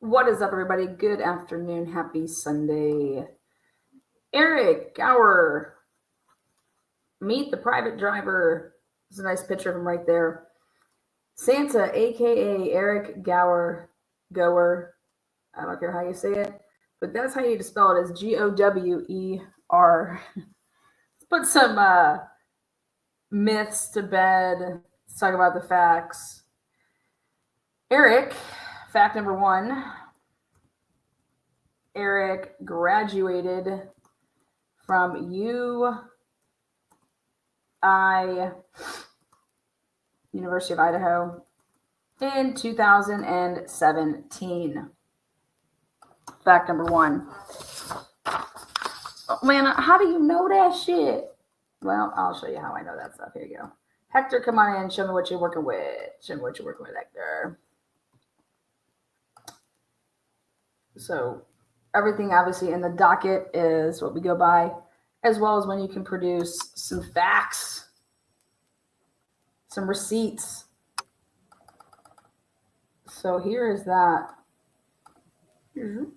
What is up, everybody? Good afternoon. Happy Sunday. Eric Gower. Meet the private driver. There's a nice picture of him right there. Santa, a.k.a. Eric Gower. I don't care how you say it, but that's how you need to spell it, is Gower. Let's put some myths to bed. Let's talk about the facts. Eric, fact number 1. Eric graduated from University of Idaho in 2017. Fact number 1. Oh, man, how do you know that shit? Well, I'll show you how I know that stuff. Here you go. Hector, come on in. Show me what you're working with. Hector. So everything obviously in the docket is what we go by, as well as when you can produce some facts, some receipts. So here is that. Boom.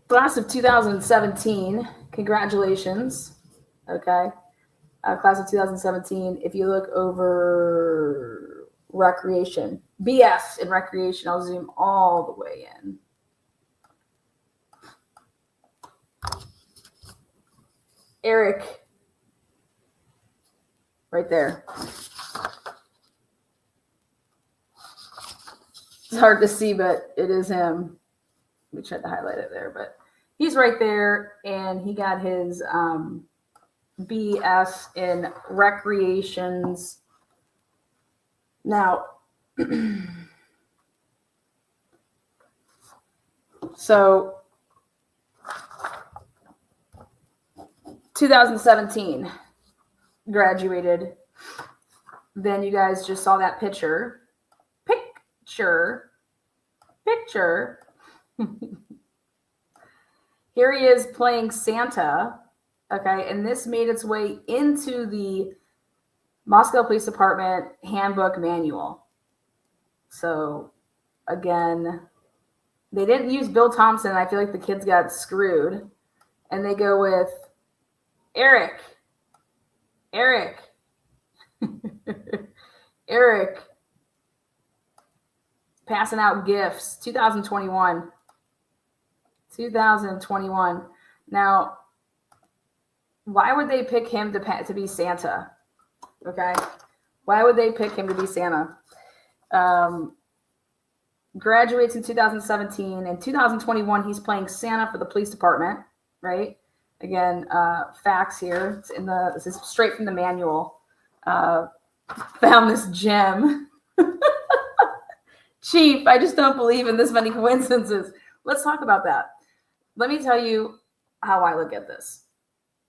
Class of 2017, congratulations. Okay. Class of 2017, if you look over recreation, BS in recreation, I'll zoom all the way in. Eric, right there. It's hard to see, but it is him. We tried to highlight it there, but he's right there, and he got his BS in recreations. Now, so 2017 graduated. Then you guys just saw that picture. Here he is playing Santa. Okay, and this made its way into the Moscow Police Department handbook manual. So, again, they didn't use Bill Thompson. I feel like the kids got screwed. And they go with Eric. Eric. Passing out gifts. 2021. Now, why would they pick him to be Santa? Okay. Why would they pick him to be Santa? Graduates in 2017. In 2021, he's playing Santa for the police department, right? Again, facts here. This is straight from the manual. Found this gem. Chief, I just don't believe in this many coincidences. Let's talk about that. Let me tell you how I look at this.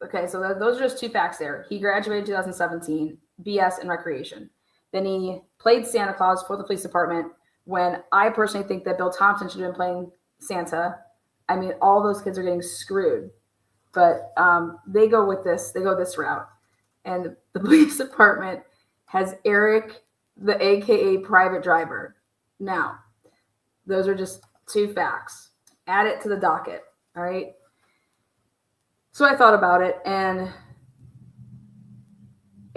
Okay, so those are just 2 facts there. He graduated in 2017, BS in recreation. Then he played Santa Claus for the police department, when I personally think that Bill Thompson should have been playing Santa. I mean, all those kids are getting screwed. But they go this route. And the police department has Eric, the AKA private driver. Now, those are just 2 facts. Add it to the docket, all right? So I thought about it, and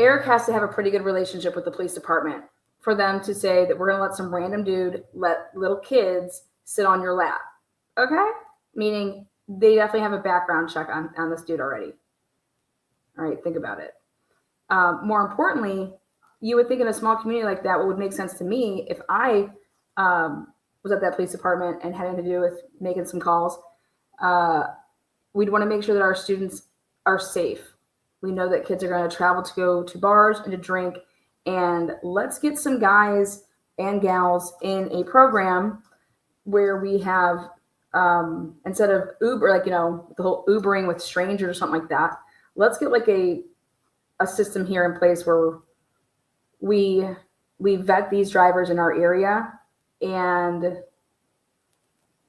Eric has to have a pretty good relationship with the police department for them to say that we're going to let some random dude let little kids sit on your lap, okay? Meaning they definitely have a background check on this dude already. All right, think about it. More importantly, you would think in a small community like that, what would make sense to me if I was at that police department and having to do with making some calls, we'd want to make sure that our students are safe. We know that kids are going to travel to go to bars and to drink, and let's get some guys and gals in a program where we have, instead of Uber, the whole Ubering with strangers or something like that, let's get like a system here in place where we vet these drivers in our area, and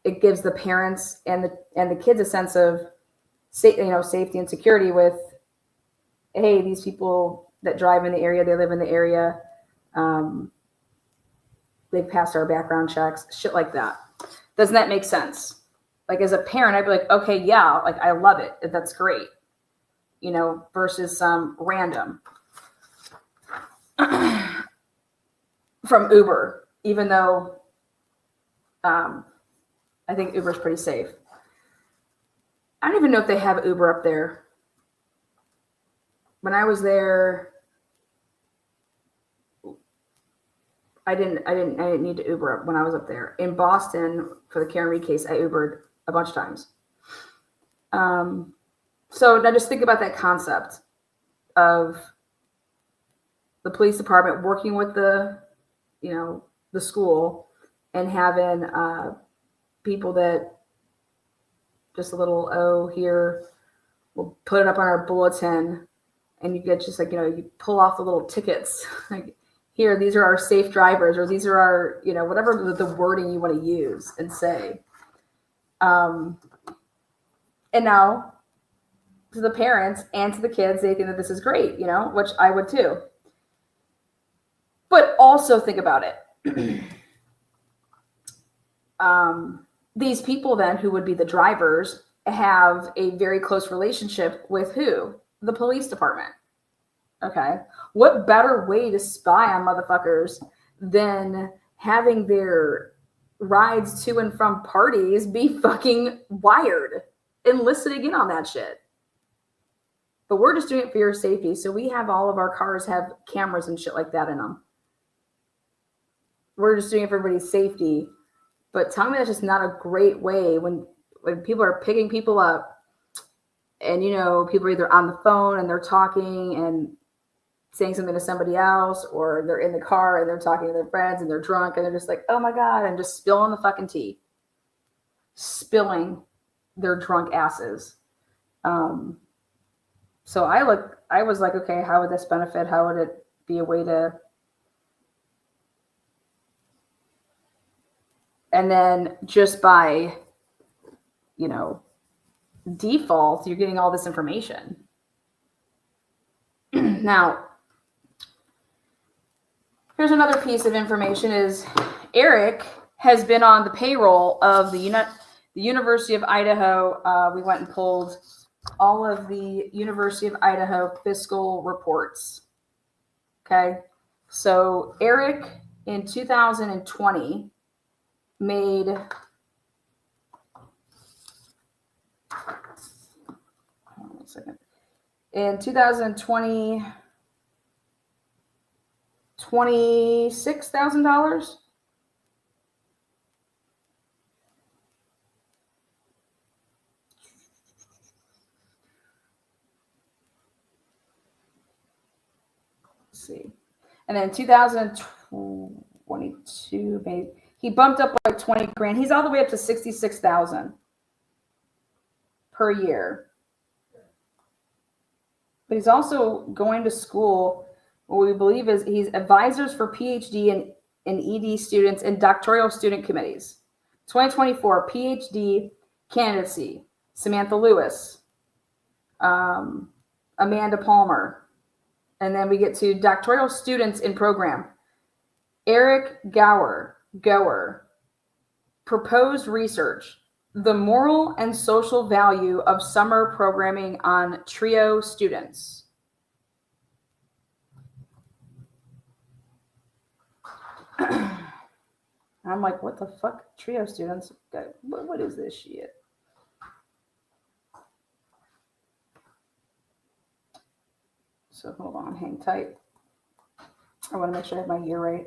it gives the parents and the kids a sense of safety and security with, hey, these people that drive in the area, they live in the area. They've passed our background checks, shit like that. Doesn't that make sense? Like as a parent, I'd be like, okay, yeah, like I love it. That's great. You know, versus some random from Uber, even though I think Uber's pretty safe. I don't even know if they have Uber up there. When I was there, I didn't need to Uber up when I was up there. In Boston, for the Karen Reed case, I Ubered a bunch of times. So now just think about that concept of the police department working with the school and having people that just a little, here, we'll put it up on our bulletin, and you get just like, you pull off the little tickets. Like, here, these are our safe drivers, or these are our, whatever the wording you want to use and say. And now to the parents and to the kids, they think that this is great, which I would too. But also think about it. These people then who would be the drivers have a very close relationship with who? The police department. Okay. What better way to spy on motherfuckers than having their rides to and from parties be fucking wired and listening in on that shit? But we're just doing it for your safety. So we have all of our cars have cameras and shit like that in them. We're just doing it for everybody's safety. But tell me that's just not a great way when people are picking people up and, people are either on the phone and they're talking and saying something to somebody else, or they're in the car and they're talking to their friends and they're drunk and they're just like, oh my God, and just spilling the fucking tea. Spilling their drunk asses. So I was like, okay, how would this benefit? How would it be a way to... And then just by, default, you're getting all this information. Now, here's another piece of information is Eric has been on the payroll of the University of Idaho. We went and pulled all of the University of Idaho fiscal reports. Okay. So Eric in 2020 made, hold on one second. In 2020, $26,000. Let's see. And then 2022, maybe he bumped up like 20 grand. He's all the way up to 66,000 per year. But he's also going to school. What we believe is he's advisors for PhD and ED students and doctoral student committees. 2024 PhD candidacy, Samantha Lewis, Amanda Palmer. And then we get to doctoral students in program. Eric Gower, proposed research, the moral and social value of summer programming on TRIO students. I'm like, what the fuck? TRIO students? What is this shit? So hold on, hang tight. I want to make sure I have my year right.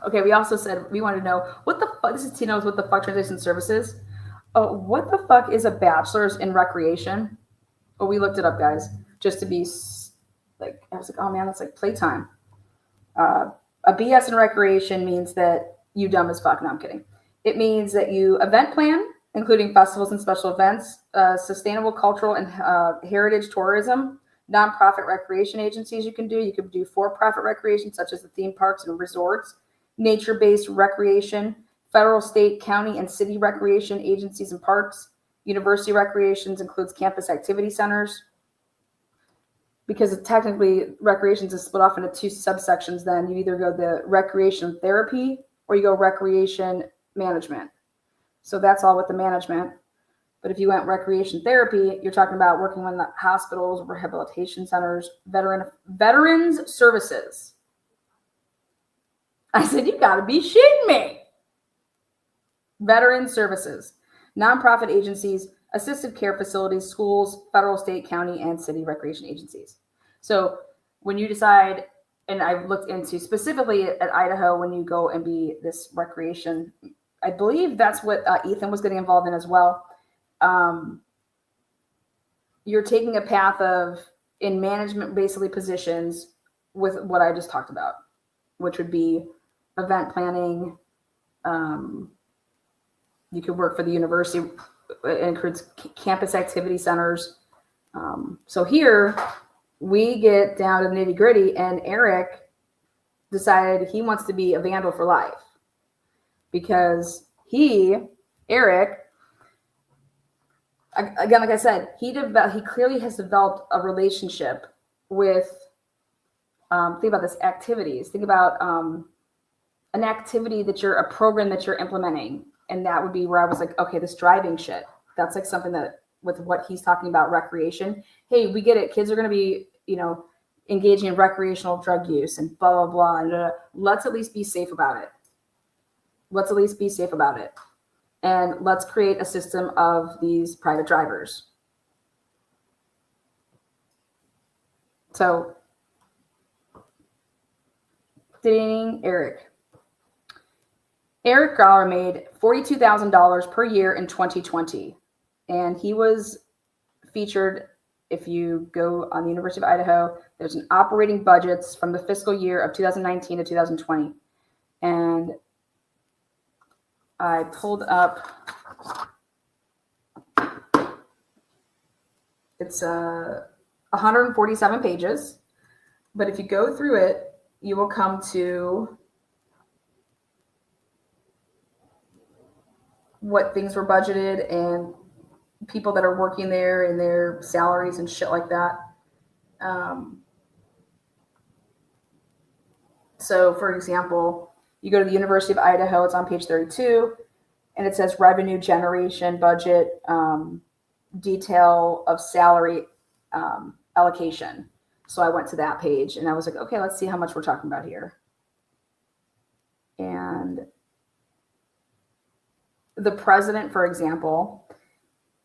Okay, we also said we wanted to know what the fuck. This is Tino's what the fuck transition services. Oh, what the fuck is a bachelor's in recreation? Oh, we looked it up, guys, just to be like, I was like, oh man, that's like playtime. A BS in recreation means that you dumb as fuck. No, I'm kidding. It means that you event plan, including festivals and special events, sustainable cultural and heritage tourism, nonprofit recreation agencies you can do. You could do for-profit recreation, such as the theme parks and resorts, nature-based recreation, Federal, state, county, and city recreation agencies and parks. University recreations includes campus activity centers. Because technically recreations is split off into two subsections, then you either go the recreation therapy or you go recreation management. So that's all with the management. But if you went recreation therapy, you're talking about working in the hospitals, rehabilitation centers, veterans services. I said, you gotta be shitting me. Veteran services, nonprofit agencies, assisted care facilities, schools, federal, state, county, and city recreation agencies. So when you decide, and I've looked into specifically at Idaho, when you go and be this recreation, I believe that's what Ethan was getting involved in as well. You're taking a path of in management basically positions with what I just talked about, which would be event planning. You could work for the university. It includes campus activity centers. So here we get down to the nitty gritty, and Eric decided he wants to be a vandal for life because Eric, again, like I said, he clearly has developed a relationship with, think about this, activities. Think about an activity a program that you're implementing. And that would be where I was like, okay, this driving shit, that's like something that with what he's talking about recreation. Hey, we get it. Kids are going to be, engaging in recreational drug use and blah, blah, blah. And let's at least be safe about it. And let's create a system of these private drivers. So, dating Eric. Eric Gower made $42,000 per year in 2020. And he was featured, if you go on the University of Idaho, there's an operating budgets from the fiscal year of 2019 to 2020. And I pulled up, it's 147 pages. But if you go through it, you will come to what things were budgeted and people that are working there and their salaries and shit like that. So for example, you go to the University of Idaho, it's on page 32, and it says revenue generation budget, detail of salary allocation. So I went to that page and I was like, okay, let's see how much we're talking about here. And the president, for example,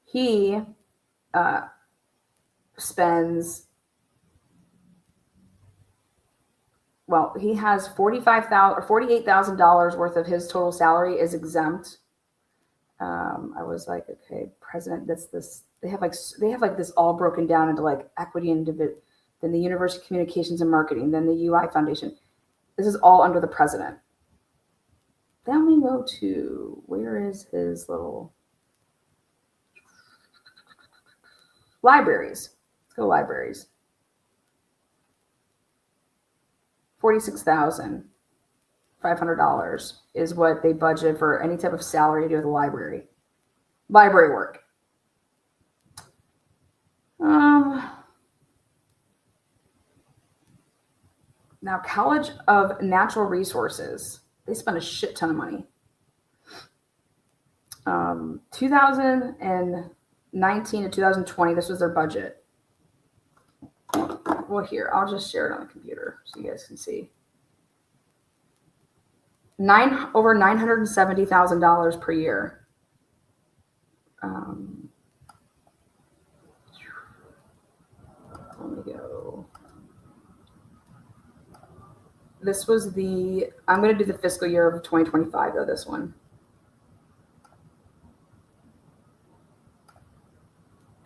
he spends, he has $45,000 or $48,000 worth of his total salary is exempt. I was like, okay, president, that's this. They have like this all broken down into like equity and then the University Communications and Marketing, then the UI Foundation. This is all under the president. Then we go to, where is his little libraries? Let's go libraries. $46,500 is what they budget for any type of salary to do with the library. Library work. Now, College of Natural Resources, they spend a shit ton of money. 2019 to 2020, this was their budget. Well, here, I'll just share it on the computer so you guys can see. Over $970,000 per year. Let me go. This was I'm going to do the fiscal year of 2025, though, this one.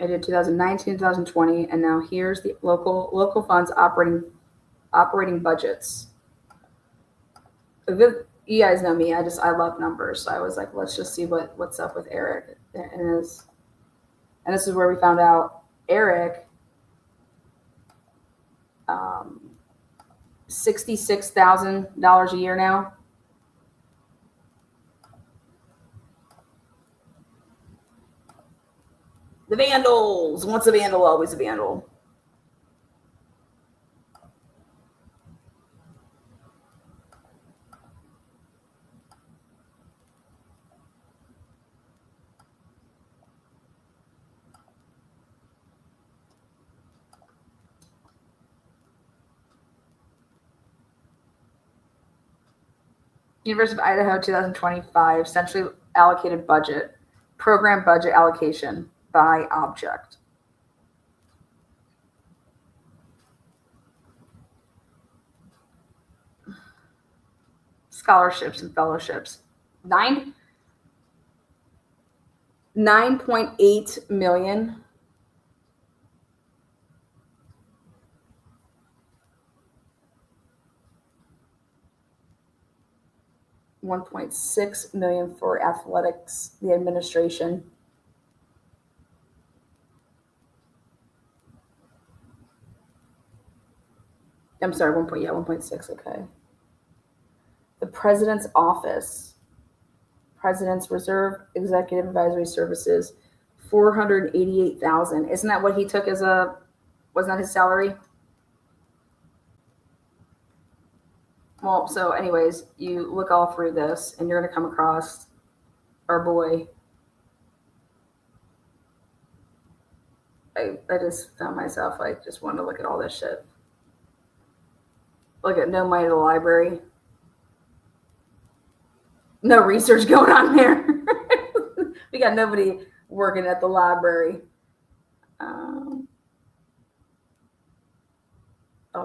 I did 2019, 2020, and now here's the local funds operating budgets. You guys know me. I love numbers. So I was like, let's just see what's up with Eric. And this is where we found out Eric, $66,000 a year now. The Vandals. Once a Vandal, always a Vandal. University of Idaho 2025 centrally allocated budget, program budget allocation by object. Scholarships and fellowships. 9.8 million. $1.6 million for athletics, the administration. I'm sorry, 1.6, okay. The President's Office, President's Reserve Executive Advisory Services, $488,000. Isn't that what he took as wasn't that his salary? Well, so anyways, you look all through this and you're going to come across our boy. I just found myself like just wanting to look at all this shit. Look at no money to the library. No research going on there. We got nobody working at the library. I'll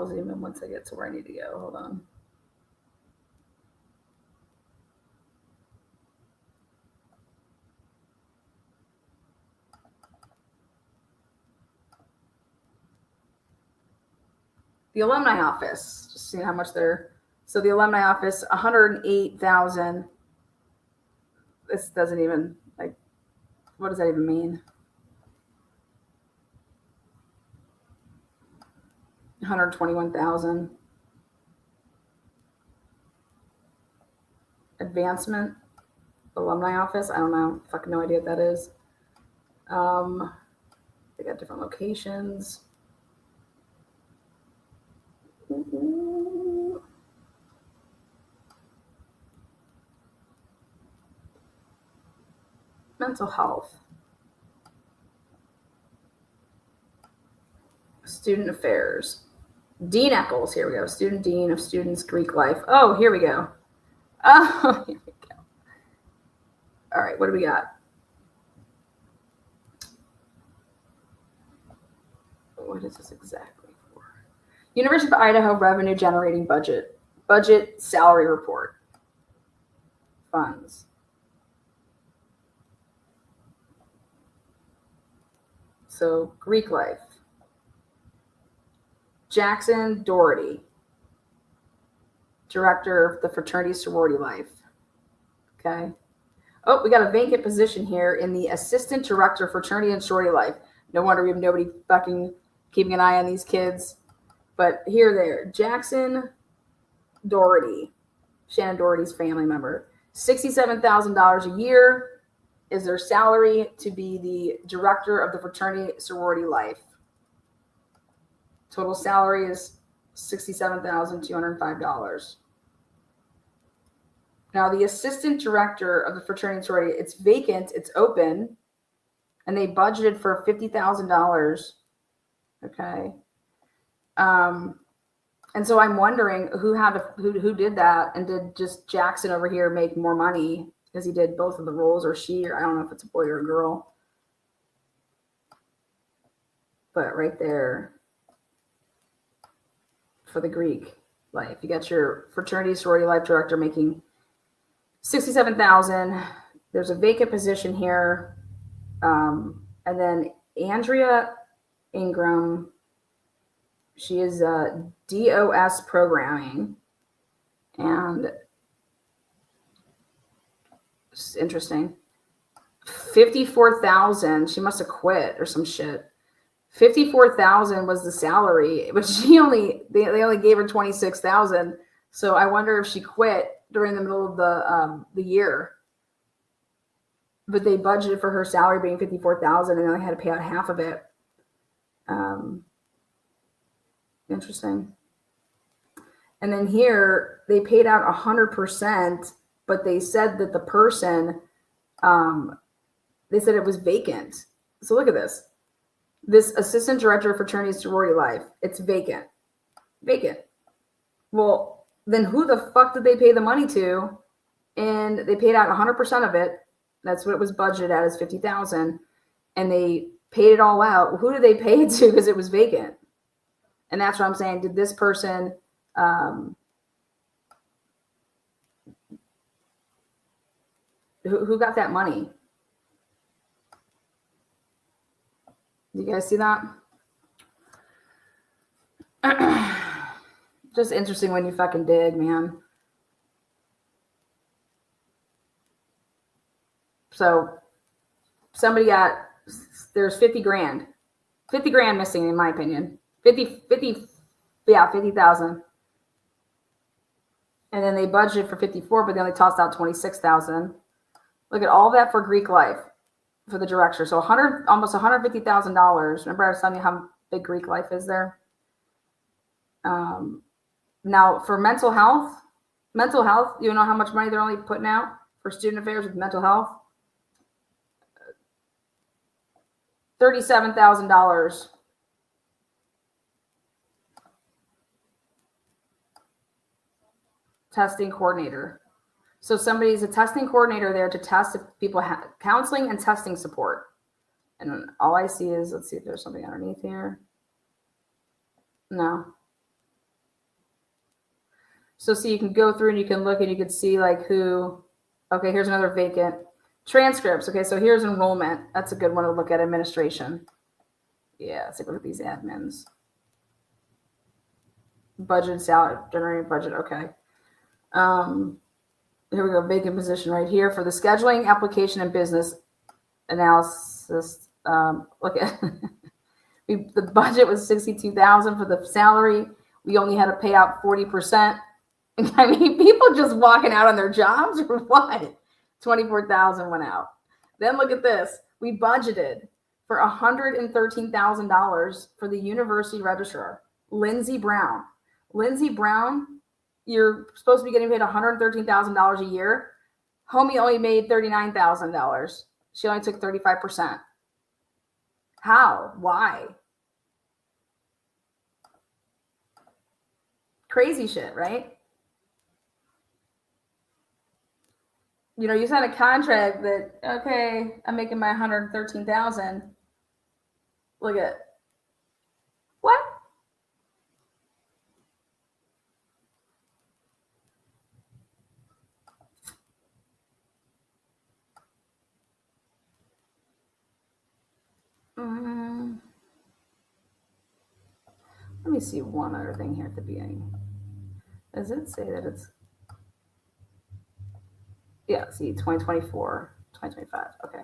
zoom in once I get to where I need to go. Hold on. The alumni office, just seeing how much they're. So the alumni office, $108,000. This doesn't even like. What does that even mean? $121,000. Advancement, alumni office. I don't know. Fucking no idea what that is. They got different locations. Mental health. Student affairs. Dean Eccles, here we go. Student Dean of Students Greek Life. Oh, here we go. Oh, here we go. All right, what do we got? What is this exactly for? University of Idaho Revenue Generating Budget. Budget Salary Report. Funds. So, Greek Life. Jackson Doherty, Director of the Fraternity Sorority Life. Okay. Oh, we got a vacant position here in the Assistant Director of Fraternity and Sorority Life. No wonder we have nobody fucking keeping an eye on these kids. But here there, Jackson Doherty, Shannon Doherty's family member. $67,000 a year is their salary to be the Director of the Fraternity Sorority Life. Total salary is $67,205. Now, the assistant director of the fraternity sorority, it's vacant, it's open, and they budgeted for $50,000. Okay. And so I'm wondering who did that, and did just Jackson over here make more money because he did both of the roles, or she, or I don't know if it's a boy or a girl. But right there. For the Greek life, you got your fraternity sorority life director making $67,000. There's a vacant position here, and then Andrea Ingram. She is DOS programming, and it's interesting. 54,000. She must have quit or some shit. 54,000 was the salary, but they only gave her 26,000. So I wonder if she quit during the middle of the year. but they budgeted for her salary being $54,000 and they only had to pay out half of it. Interesting. And then here they paid out 100%, but they said that the person, they said it was vacant. So look at this. This assistant director of fraternity and sorority life, it's vacant. Vacant. Well, then who the fuck did they pay the money to? And they paid out 100% of it. That's what it was budgeted at, is $50,000, and they paid it all out. Who did they pay it to? Because it was vacant. And that's what I'm saying. Did this person who got that money? You guys see that? Just interesting when you fucking dig, man. So somebody there's 50 grand. 50 grand missing, in my opinion. 50,000. And then they budgeted for 54, but they only tossed out 26,000. Look at all that for Greek life for the director. So almost $150,000. Remember I was telling you how big Greek life is there? Now for mental health, you know how much money they're only putting out for student affairs with mental health? $37,000. Testing coordinator. So somebody's a testing coordinator there to test if people have counseling and testing support. And all I see is, let's see if there's something underneath here. No. So you can go through and you can look and you can see like who, okay, here's another vacant. Transcripts. Okay, so here's enrollment. That's a good one to look at. Administration. Yeah, let's take a look at these admins. Budget, salary, generating budget. Okay. Here we go. Vacant position right here for the scheduling, application, and business analysis. Look at the budget was $62,000 for the salary. We only had to pay out 40%. I mean, people just walking out on their jobs or what? 24,000 went out. Then look at this. We budgeted for $113,000 for the university registrar, Lindsey Brown. Lindsey Brown, you're supposed to be getting paid $113,000 a year. Homie only made $39,000. She only took 35%. How? Why? Crazy shit, right? You know, you sign a contract that, okay, I'm making my $113,000. Look at what? Let me see one other thing here at the beginning. Does it say that it's, yeah, see, 2024, 2025. Okay.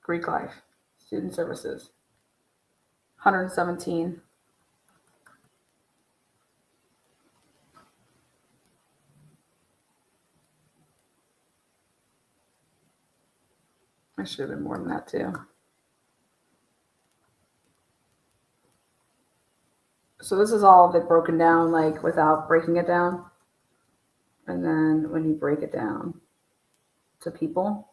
Greek life, student services, 117. I should have been more than that too. So this is all of it broken down, like without breaking it down. And then when you break it down to people,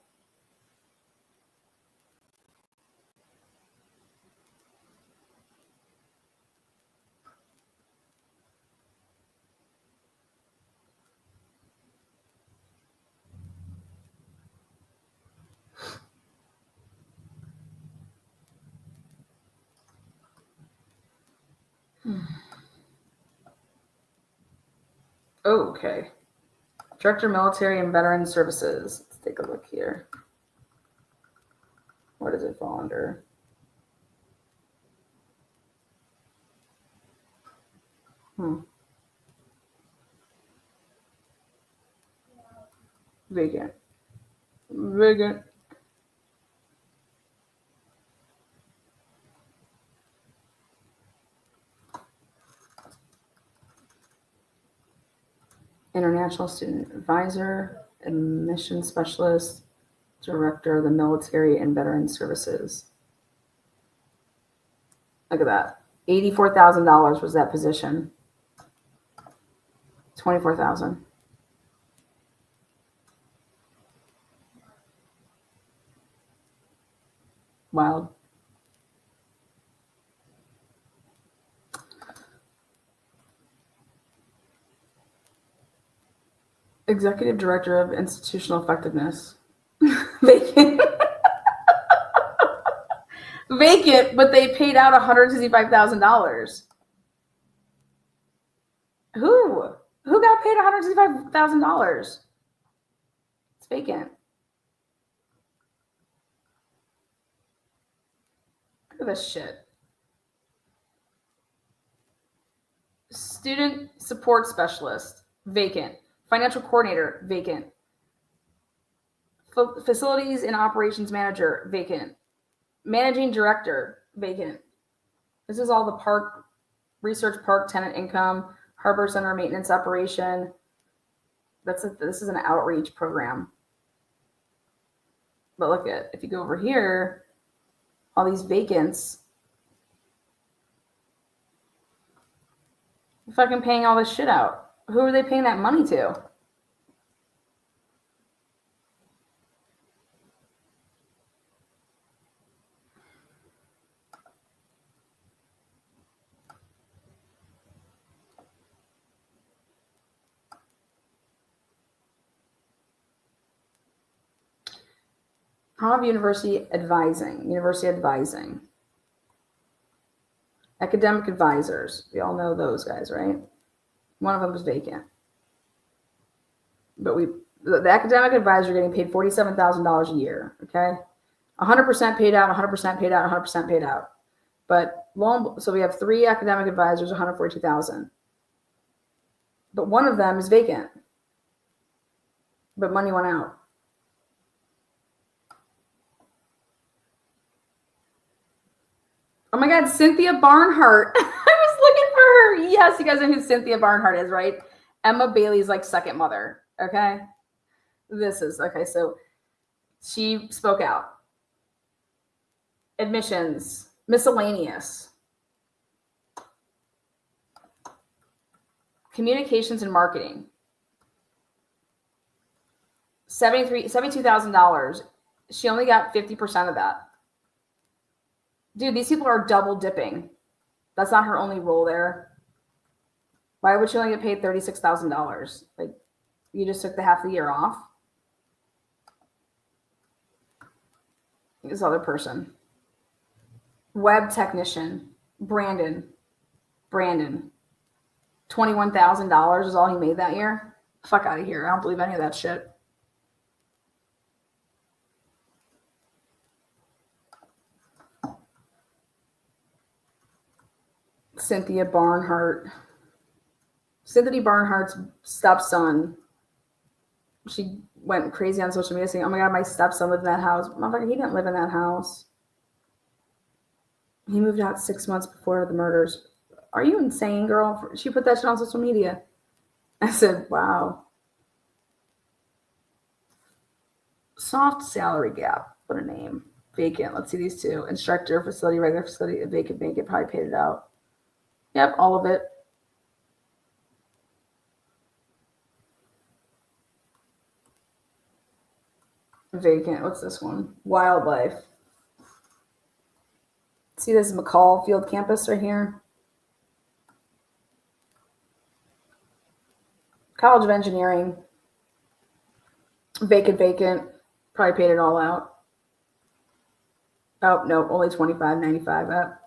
okay. Director Military and Veteran Services. Let's take a look here. What does it fall under? Vacant. Vacant. International Student Advisor, Admission Specialist, Director of the Military and Veteran Services. Look at that. $84,000 was that position. 24,000. Wild. Executive Director of Institutional Effectiveness. Vacant. Vacant, but they paid out $165,000. Who got paid $165,000? It's vacant. Look at this shit. Student Support Specialist, vacant. Financial Coordinator, vacant. Facilities and Operations Manager, vacant. Managing Director, vacant. This is all the park, research park tenant income, harbor center maintenance operation. This is an outreach program. But look at, if you go over here, all these vacants, fucking paying all this shit out. Who are they paying that money to? How have university advising? Academic advisors. We all know those guys, right? One of them was vacant. But the academic advisor getting paid $47,000 a year, okay? 100% paid out, 100% paid out, 100% paid out. But so we have 3 academic advisors, $142,000. But one of them is vacant. But money went out. Oh my God, Cynthia Barnhart. I was looking for her. Yes, you guys know who Cynthia Barnhart is, right? Emma Bailey's like second mother, okay? So she spoke out. Admissions, miscellaneous. Communications and marketing. $72,000. She only got 50% of that. Dude, these people are double dipping. That's not her only role there. Why would she only get paid $36,000? Like, you just took the half the year off. This other person. Web technician, Brandon. $21,000 is all he made that year. Fuck out of here. I don't believe any of that shit. Cynthia Barnhart's stepson. She went crazy on social media saying, "Oh my God, my stepson lived in that house." Motherfucker, he didn't live in that house. He moved out 6 months before the murders. Are you insane, girl? She put that shit on social media. I said, wow. Soft salary gap. What a name. Vacant. Let's see these two. Instructor, facility, regular facility, vacant, probably paid it out. Yep, all of it. Vacant. What's this one? Wildlife. See, this is McCall Field Campus right here. College of Engineering. Vacant. Probably paid it all out. Oh, no, only $25.95 up.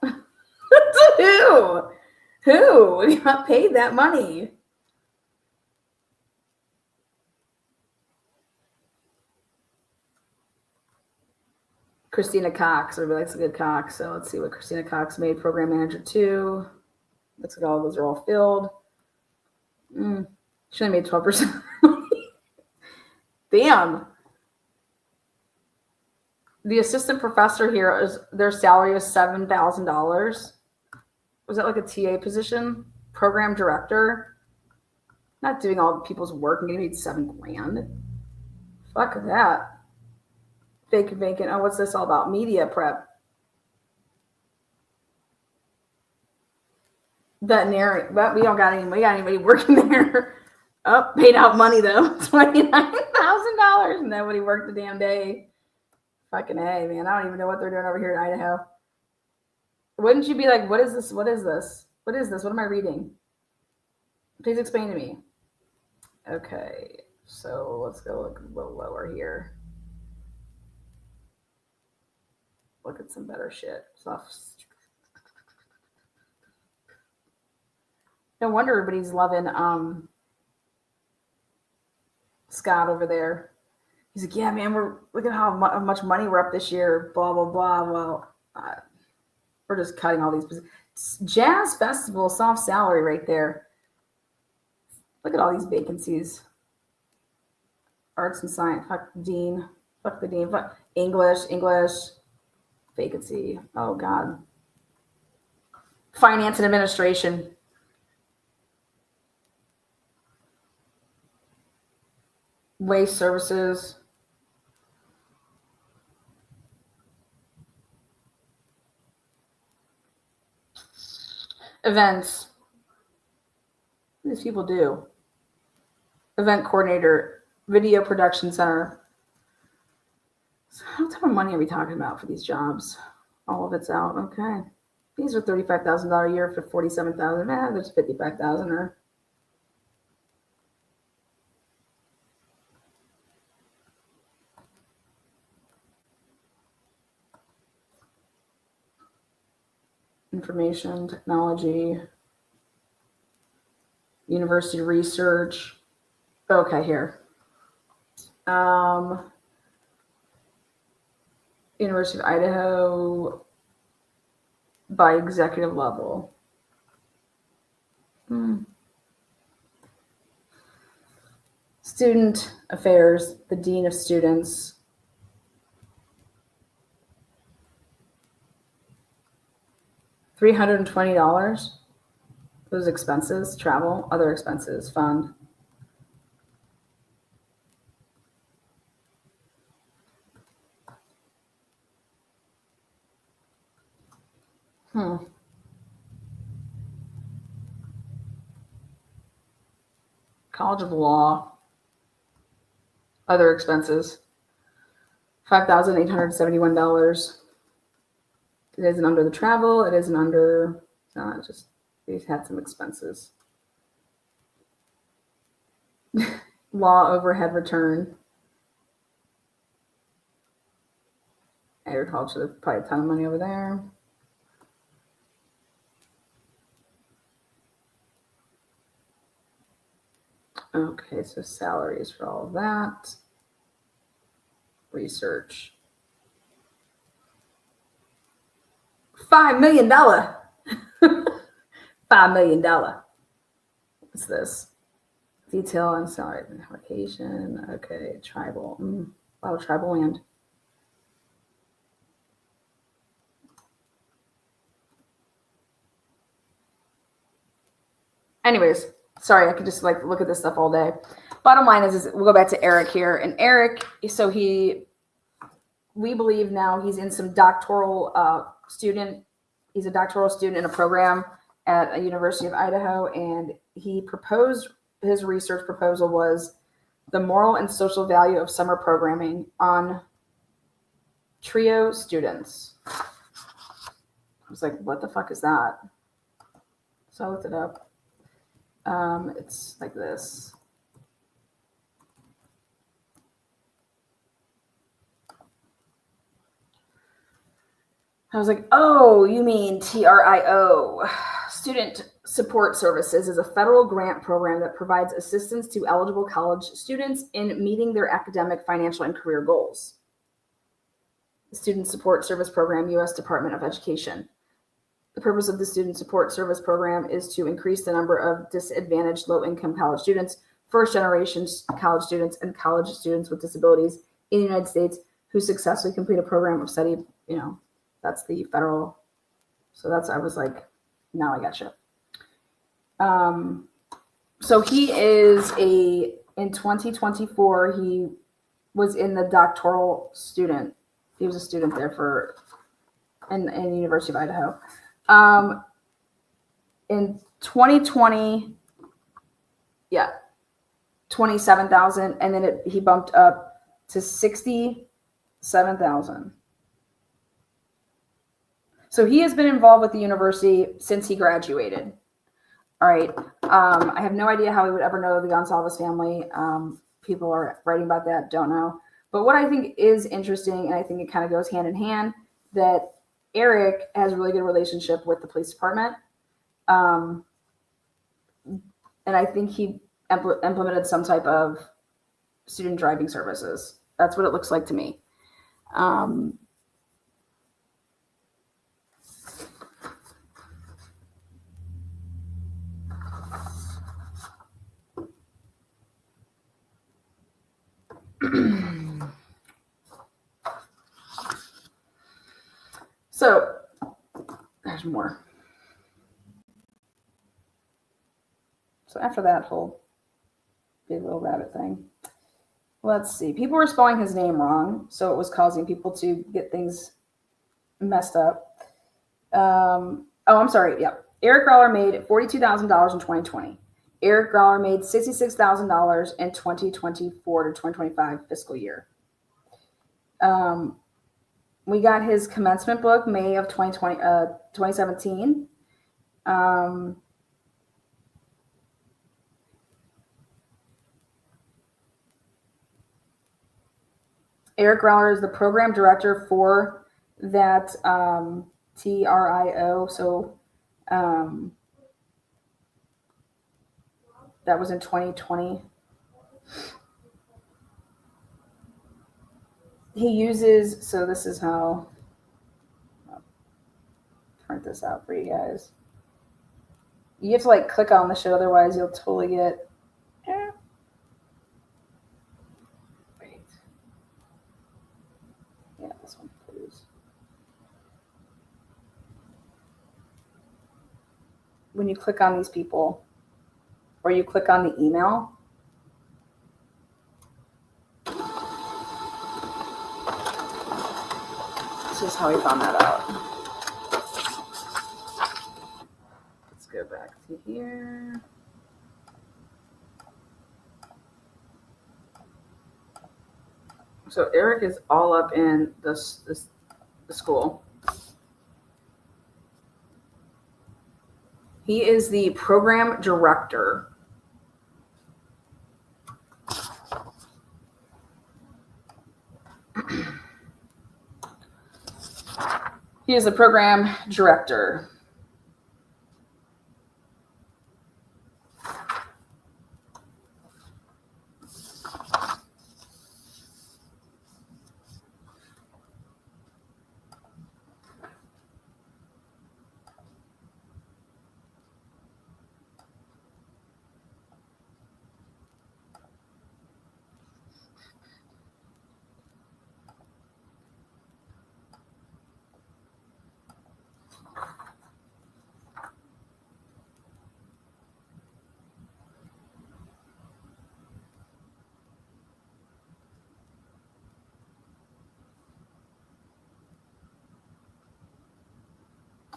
Who got paid that money? Christina Cox. Everybody likes a good Cox. So let's see what Christina Cox made. Program Manager 2. Looks like all those are all filled. She only made 12%. Damn. The assistant professor here their salary is $7,000. Was that like a TA position? Program director? Not doing all the people's work and getting paid $7,000. Fuck that. Vacant. Oh, what's this all about? Media prep. Veterinary. But we don't got anybody working there. Oh, paid out money though. $29,000. Nobody worked a damn day. Fucking A, man. I don't even know what they're doing over here in Idaho. Wouldn't you be like, what is this? What is this? What is this? What am I reading? Please explain to me. Okay, so let's go look a little lower here. Look at some better shit. No wonder everybody's loving Scott over there. He's like, yeah, man, look at how much money we're up this year. Blah blah blah. Well, we're just cutting all these positions. Jazz Festival, soft salary right there. Look at all these vacancies. Arts and science. Fuck the dean. Fuck the dean. Fuck English. Vacancy. Oh God. Finance and administration. Waste services. Events. What do these people do? Event coordinator, video production center. So how much money are we talking about for these jobs? All of it's out. Okay. These are $35,000 a year for $47,000. There's $55,000 or information technology, university research. Okay, here. University of Idaho by executive level. Student affairs, the dean of students. $320. Those expenses, travel, other expenses, fund. College of Law, other expenses, $5,871. It isn't under the travel. It isn't under, just, they've had some expenses. Law overhead return. Agriculture, probably a ton of money over there. Okay, so salaries for all of that. Research. $5 million. $5 million. What's this? Detail on salary application. Okay, tribal. A lot of tribal land. Anyways, sorry, I could just like look at this stuff all day. Bottom line is we'll go back to Eric here. And Eric, so we believe now he's in some doctoral student. He's a doctoral student in a program at a University of Idaho. And he proposed, his research proposal was the moral and social value of summer programming on trio students. I was like, what the fuck is that? So I looked it up. It's like this. I was like, oh, you mean TRIO. Student Support Services is a federal grant program that provides assistance to eligible college students in meeting their academic, financial, and career goals. The Student Support Service Program, U.S. Department of Education. The purpose of the Student Support Service Program is to increase the number of disadvantaged low-income college students, first-generation college students, and college students with disabilities in the United States who successfully complete a program of study. You know, that's the federal. So that's, I was like, now I gotcha. So he is in 2024, he was in the doctoral student. He was a student there in the University of Idaho. In 2020, 27,000, and then he bumped up to 67,000. So he has been involved with the university since he graduated. All right. I have no idea how he would ever know the Gonsalves family. People are writing about that, don't know. But what I think is interesting, and I think it kind of goes hand in hand, that Eric has a really good relationship with the police department. And I think he implemented some type of student driving services. That's what it looks like to me. So there's more. So after that whole big little rabbit thing, let's see. People were spelling his name wrong, so it was causing people to get things messed up. I'm sorry. Yeah. Eric Gower made $42,000 in 2020. Eric Gower made $66,000 in 2024 to 2025 fiscal year. We got his commencement book May of 2017. Eric Gower is the program director for that TRIO. So that was in 2020. He uses, so this is how, I'll print this out for you guys. You have to like click on the shit, otherwise you'll totally get, wait. Yeah, this one, please. When you click on these people, or you click on the email, this is how we found that out. Let's go back to here. So Eric is all up in the school. He is the program director. He is the program director.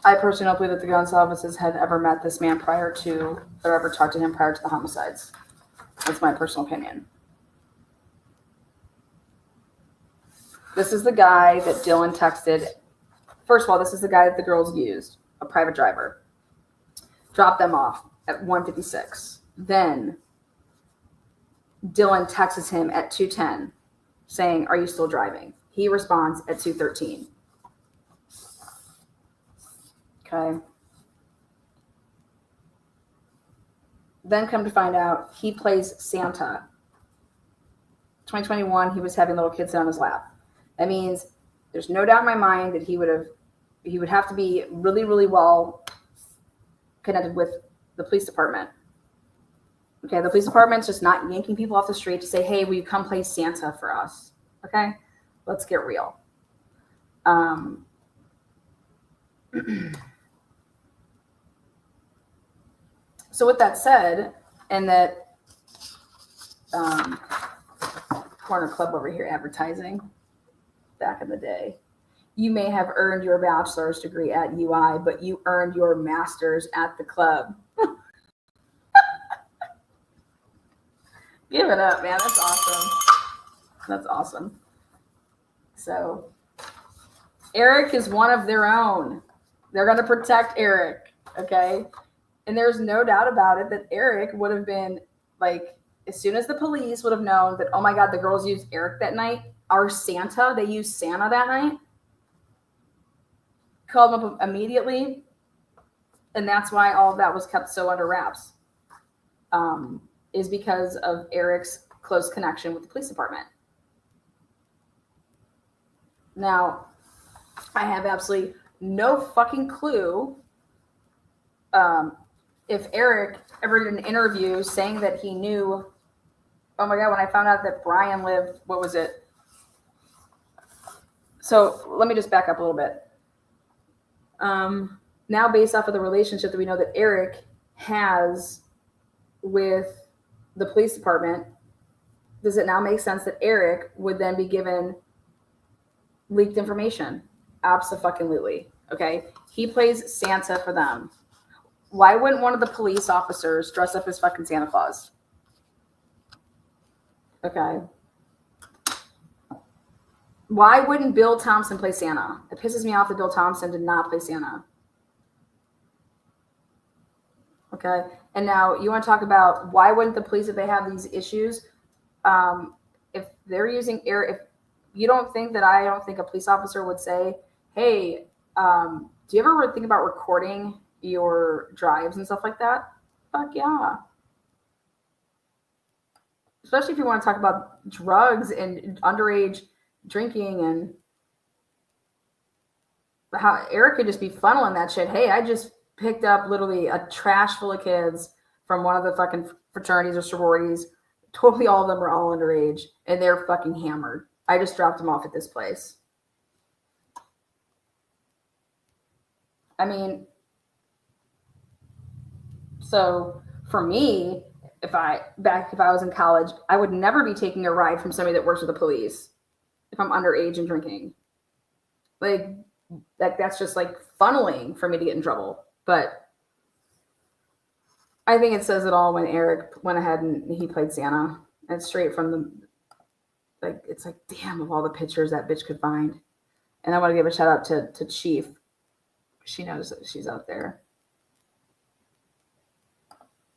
I personally don't believe that the Gonsalveses had ever met this man prior to, or ever talked to him prior to the homicides. That's my personal opinion. This is the guy that Dylan texted. First of all, this is the guy that the girls used, a private driver. Dropped them off at 1:56. Then Dylan texts him at 2:10 saying, "Are you still driving?" He responds at 2:13. Okay. Then come to find out, he plays Santa. 2021, he was having little kids sit on his lap. That means there's no doubt in my mind that he would have he would have to be really, really well connected with the police department. Okay, the police department's just not yanking people off the street to say, hey, will you come play Santa for us? Okay, let's get real. So with that said, and that corner club over here advertising back in the day, you may have earned your bachelor's degree at UI, but you earned your master's at the club. Give it up, man. That's awesome. That's awesome. So Eric is one of their own. They're going to protect Eric, okay? And there's no doubt about it that Eric would have been like, as soon as the police would have known that, oh my God, the girls used Eric that night, our Santa, they used Santa that night, called him up immediately. And that's why all of that was kept so under wraps, is because of Eric's close connection with the police department. Now, I have absolutely no fucking clue if Eric ever did an interview saying that he knew, oh my God, when I found out that Brian lived, what was it? So let me just back up a little bit. Now, based off of the relationship that we know that Eric has with the police department, does it now make sense that Eric would then be given leaked information? Absolutely. Okay. He plays Santa for them. Why wouldn't one of the police officers dress up as fucking Santa Claus? Okay. Why wouldn't Bill Thompson play Santa? It pisses me off that Bill Thompson did not play Santa. Okay. And now you want to talk about why wouldn't the police, if they have these issues, if they're using air, if you don't think that, I don't think a police officer would say, hey, do you ever think about recording your drives and stuff like that? Fuck yeah. Especially if you want to talk about drugs and underage drinking, and how Eric could just be funneling that shit. Hey, I just picked up literally a trash full of kids from one of the fucking fraternities or sororities. Totally all of them are all underage, and they're fucking hammered. I just dropped them off at this place. I mean, so for me, if I was in college, I would never be taking a ride from somebody that works with the police if I'm underage and drinking. Like that's just like funneling for me to get in trouble. But I think it says it all when Eric went ahead and he played Santa. And straight from the, like, it's like, damn, of all the pictures that bitch could find. And I want to give a shout out to Chief. She knows that she's out there.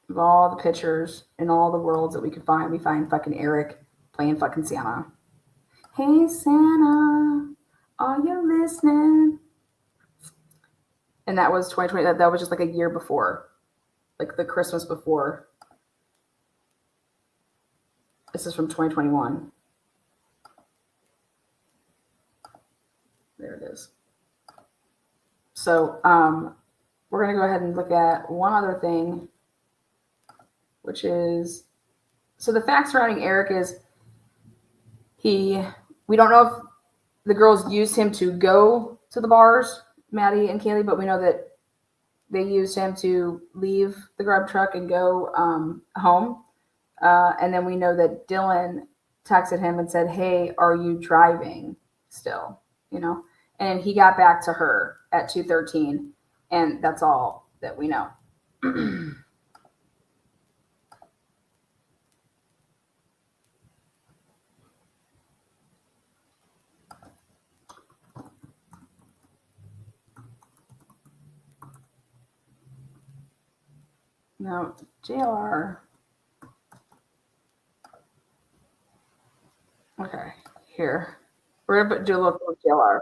Of all the pictures in all the worlds that we could find, we find fucking Eric playing fucking Santa. Hey, Santa, are you listening? And that was 2020. That was just like a year before, like the Christmas before. This is from 2021. There it is. So we're going to go ahead and look at one other thing, which is, so the facts surrounding Eric is we don't know if the girls used him to go to the bars, Maddie and Kaylee, but we know that they used him to leave the grub truck and go home. And then we know that Dylan texted him and said, hey, are you driving still? You know, and he got back to her at 2:13, and that's all that we know. Now, JLR. Okay, here. We're going to do a little JLR.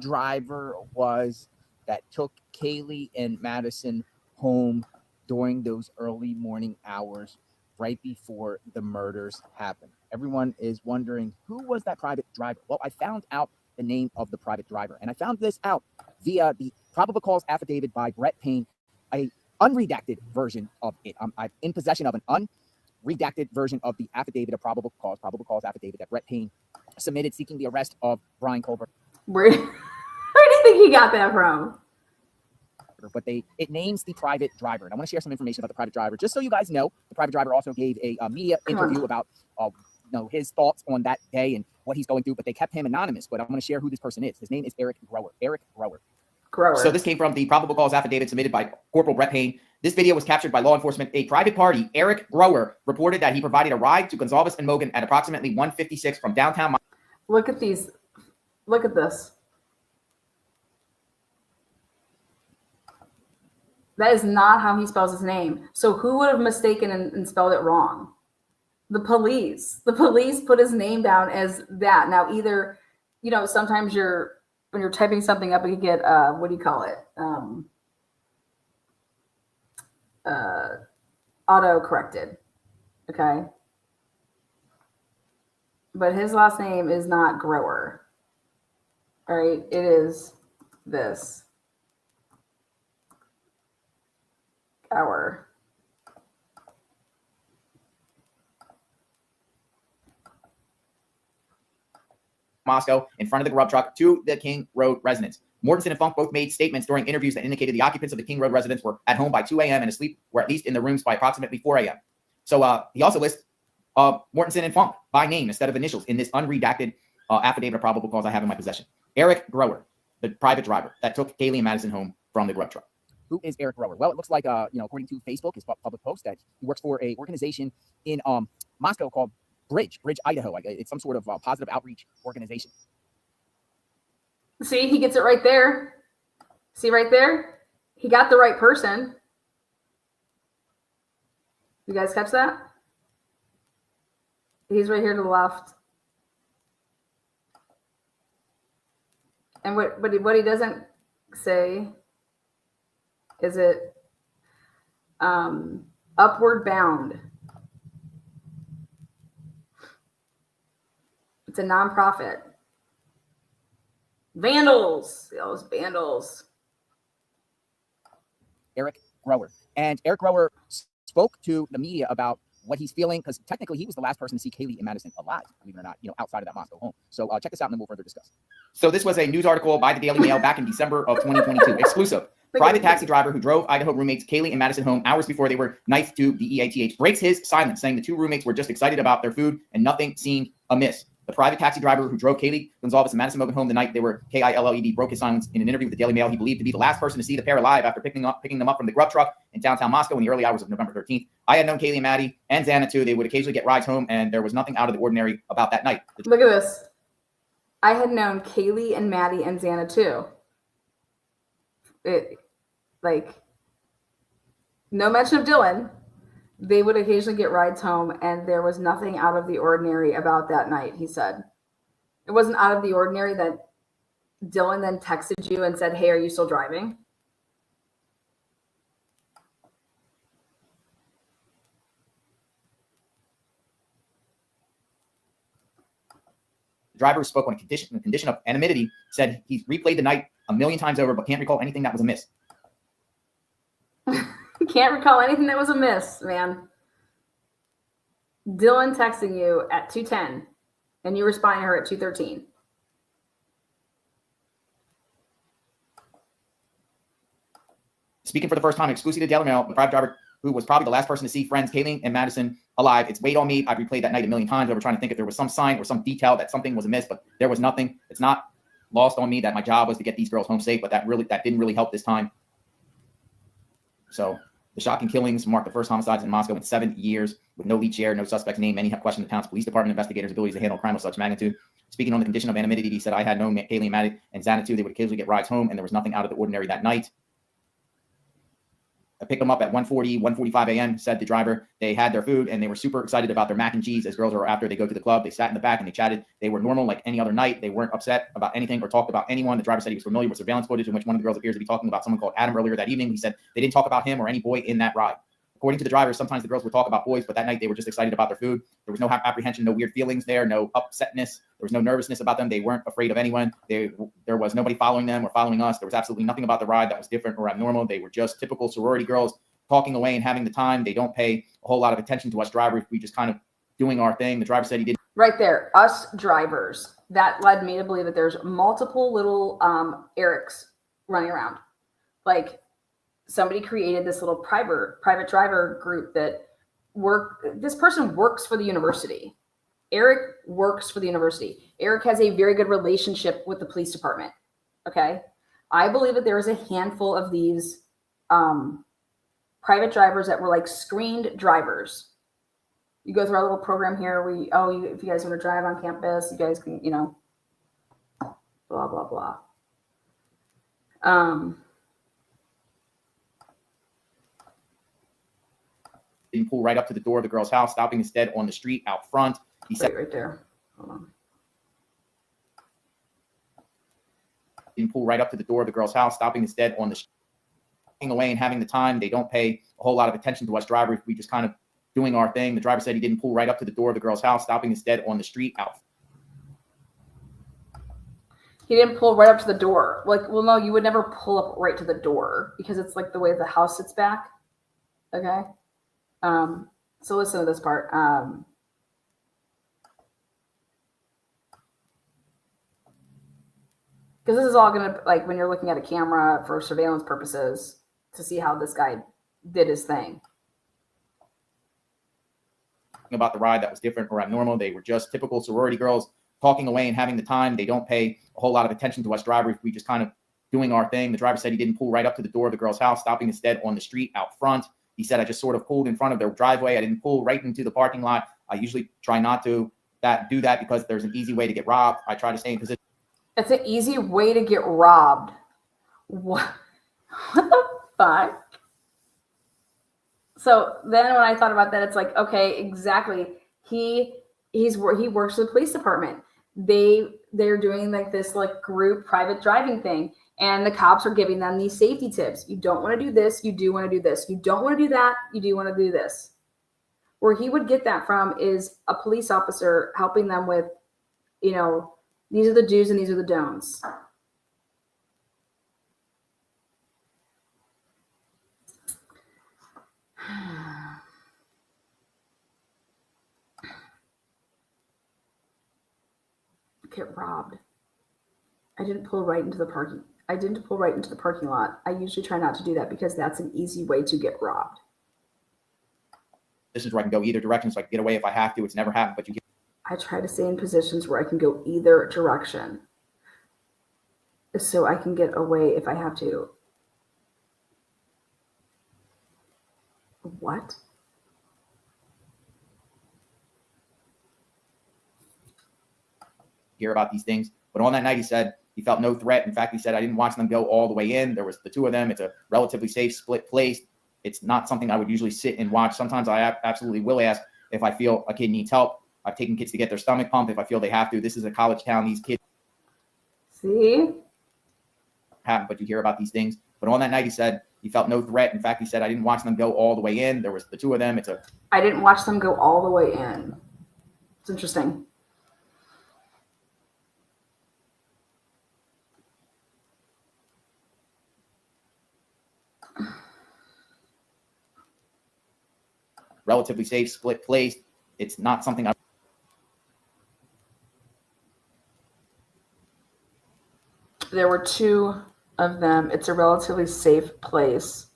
Driver was that took Kaylee and Madison home during those early morning hours right before the murders happened. Everyone is wondering, who was that private driver? Well, I found out the name of the private driver, and I found this out via the probable cause affidavit by Brett Payne, a unredacted version of it. I'm in possession of an unredacted version of the affidavit of probable cause affidavit that Brett Payne submitted seeking the arrest of Brian Colbert. Where do you think he got that from? But it names the private driver, and I want to share some information about the private driver, just so you guys know. The private driver also gave a media interview about his thoughts on that day and what he's going through, but they kept him anonymous. But I want to share who this person is. His name is Eric Gower. Eric Gower. So this came from the probable cause affidavit submitted by Corporal Brett Payne. This video was captured by law enforcement. A private party, Eric Gower, reported that he provided a ride to Gonzalez and Mogan at approximately 1:56 from downtown. Look at these. Look at this. That is not how he spells his name. So who would have mistaken and spelled it wrong? The police. The police put his name down as that. Now, either, sometimes when you're typing something up, you get, what do you call it? Auto-corrected. Okay? But his last name is not Grower. All right? It is this. Gower. Moscow in front of the grub truck to the King Road residence. Mortensen and Funk both made statements during interviews that indicated the occupants of the King Road residence were at home by 2 a.m. and asleep, or at least in the rooms by approximately 4 a.m. So he also lists Mortensen and Funk by name instead of initials in this unredacted affidavit of probable cause I have in my possession. Eric Gower, the private driver that took Kaylee and Madison home from the grub truck. Who is Eric Gower? Well, it looks like, according to Facebook, his public post, that he works for a organization in Moscow called Bridge, Idaho. It's some sort of positive outreach organization. See, he gets it right there. See right there? He got the right person. You guys catch that? He's right here to the left. And what he doesn't say is it upward bound. It's a nonprofit. Vandals. Those vandals. Eric Gower. And Eric Gower spoke to the media about what he's feeling, because technically he was the last person to see Kaylee and Madison alive, believe it or not, outside of that Moscow home. So check this out and then we'll further discuss. So this was a news article by the Daily Mail back in December of 2022. Exclusive. Private taxi driver who drove Idaho roommates Kaylee and Madison home hours before they were knifed to the EATH breaks his silence, saying the two roommates were just excited about their food and nothing seemed amiss. The private taxi driver who drove Kaylee Gonzalez and Madison Mogan home the night they were KILLED broke his silence in an interview with the Daily Mail. He believed to be the last person to see the pair alive after picking them up from the grub truck in downtown Moscow in the early hours of November 13th. I had known Kaylee and Maddie and Xana too. They would occasionally get rides home, and there was nothing out of the ordinary about that night. Look at this. I had known Kaylee and Maddie and Xana too. No mention of Dylan. They would occasionally get rides home, and there was nothing out of the ordinary about that night, he said. It wasn't out of the ordinary that Dylan then texted you and said, "Hey, are you still driving?" The driver spoke on a condition of anonymity, said he's replayed the night a million times over, but can't recall anything that was amiss. Can't recall anything that was amiss, man. Dylan texting you at 2:10, and you responding to her at 2:13. Speaking for the first time exclusively to Daily Mail, the private driver who was probably the last person to see friends Kaylee and Madison alive. It's weighed on me. I've replayed that night a million times over trying to think if there was some sign or some detail that something was amiss, but there was nothing. It's not lost on me that my job was to get these girls home safe, but that didn't really help this time. So the shocking killings marked the first homicides in Moscow in 7 years, with no lead share, no suspects named. Many have questioned the town's police department investigators' abilities to handle crime of such magnitude. Speaking on the condition of anonymity, he said, I had known Kaylee and Maddie and Xana too. They would occasionally get rides home, and there was nothing out of the ordinary that night. I picked them up at 1:45 a.m., said the driver. They had their food, and they were super excited about their mac and cheese as girls were after they go to the club. They sat in the back, and they chatted. They were normal like any other night. They weren't upset about anything or talked about anyone. The driver said he was familiar with surveillance footage in which one of the girls appears to be talking about someone called Adam earlier that evening. He said they didn't talk about him or any boy in that ride. according to the drivers, sometimes the girls would talk about boys, but that night they were just excited about their food. There was no apprehension, no weird feelings there, no upsetness. There was no nervousness about them. They weren't afraid of anyone. There was nobody following them or following us. There was absolutely nothing about the ride that was different or abnormal. They were just typical sorority girls talking away and having the time. They don't pay a whole lot of attention to us drivers. We just kind of doing our thing. The driver said he did. Right there, us drivers. That led me to believe that there's multiple little Erics running around. Like somebody created this little private driver group that this person works for the university. Eric works for the university. Eric has a very good relationship with the police department. Okay. I believe that there is a handful of these private drivers that were like screened drivers. You go through our little program here. If you guys want to drive on campus, you guys can, blah, blah, blah. Didn't pull right up to the door of the girl's house, stopping instead on the street out front. He said, right there. Hold on. Didn't pull right up to the door of the girl's house, stopping instead on the street, walking away and having the time. They don't pay a whole lot of attention to us drivers. We just kind of doing our thing. The driver said he didn't pull right up to the door of the girl's house, stopping instead on the street out. He didn't pull right up to the door. Like, well, no, you would never pull up right to the door because it's like the way the house sits back. Okay. So listen to this part. Because this is all going to, like, when you're looking at a camera for surveillance purposes to see how this guy did his thing. About the ride that was different or abnormal. They were just typical sorority girls talking away and having the time. They don't pay a whole lot of attention to us drivers. We just kind of doing our thing. The driver said he didn't pull right up to the door of the girl's house, stopping instead on the street out front. He said, I just sort of pulled in front of their driveway. I didn't pull right into the parking lot. I usually try not to do that because there's an easy way to get robbed. I try to stay in position. It's an easy way to get robbed. What the fuck? So then when I thought about that, it's like, okay, exactly. He works for the police department. They're doing like this like group private driving thing. And the cops are giving them these safety tips. You don't want to do this. You do want to do this. You don't want to do that. You do want to do this. Where he would get that from is a police officer helping them with, these are the do's and these are the don'ts. Get robbed. I didn't pull right into the parking lot. I usually try not to do that because that's an easy way to get robbed. This is where I can go either direction so I can get away if I have to. It's never happened, but I try to stay in positions where I can go either direction so I can get away if I have to. What? hear about these things. But on that night, he said he felt no threat. In fact, he said, I didn't watch them go all the way in. There was the two of them. It's a relatively safe split place. It's not something I would usually sit and watch. Sometimes I absolutely will ask if I feel a kid needs help. I've taken kids to get their stomach pumped if I feel they have to. This is a college town. These kids happen, but you hear about these things. But on that night, he said he felt no threat. In fact, he said, I didn't watch them go all the way in. There was the two of them. I didn't watch them go all the way in. It's interesting. Relatively safe split place. It's not something There were two of them. It's a relatively safe place.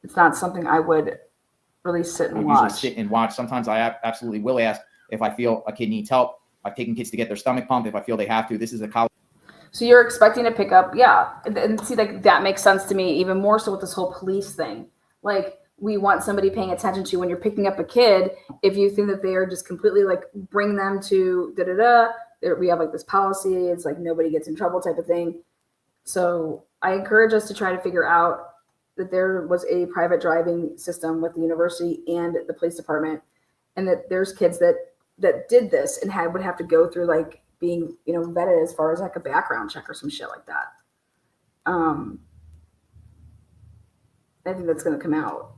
It's not something I would really sit and watch. Sometimes I absolutely will ask if I feel a kid needs help. I've taken kids to get their stomach pumped if I feel they have to. This is a college. So you're expecting to pick up, yeah. And see, like, that makes sense to me even more so with this whole police thing. Like, we want somebody paying attention to when you're picking up a kid. If you think that they are just completely like, bring them to we have like this policy. It's like nobody gets in trouble type of thing. So I encourage us to try to figure out that there was a private driving system with the university and the police department, and that there's kids that did this and would have to go through like being, vetted as far as like a background check or some shit like that. I think that's going to come out.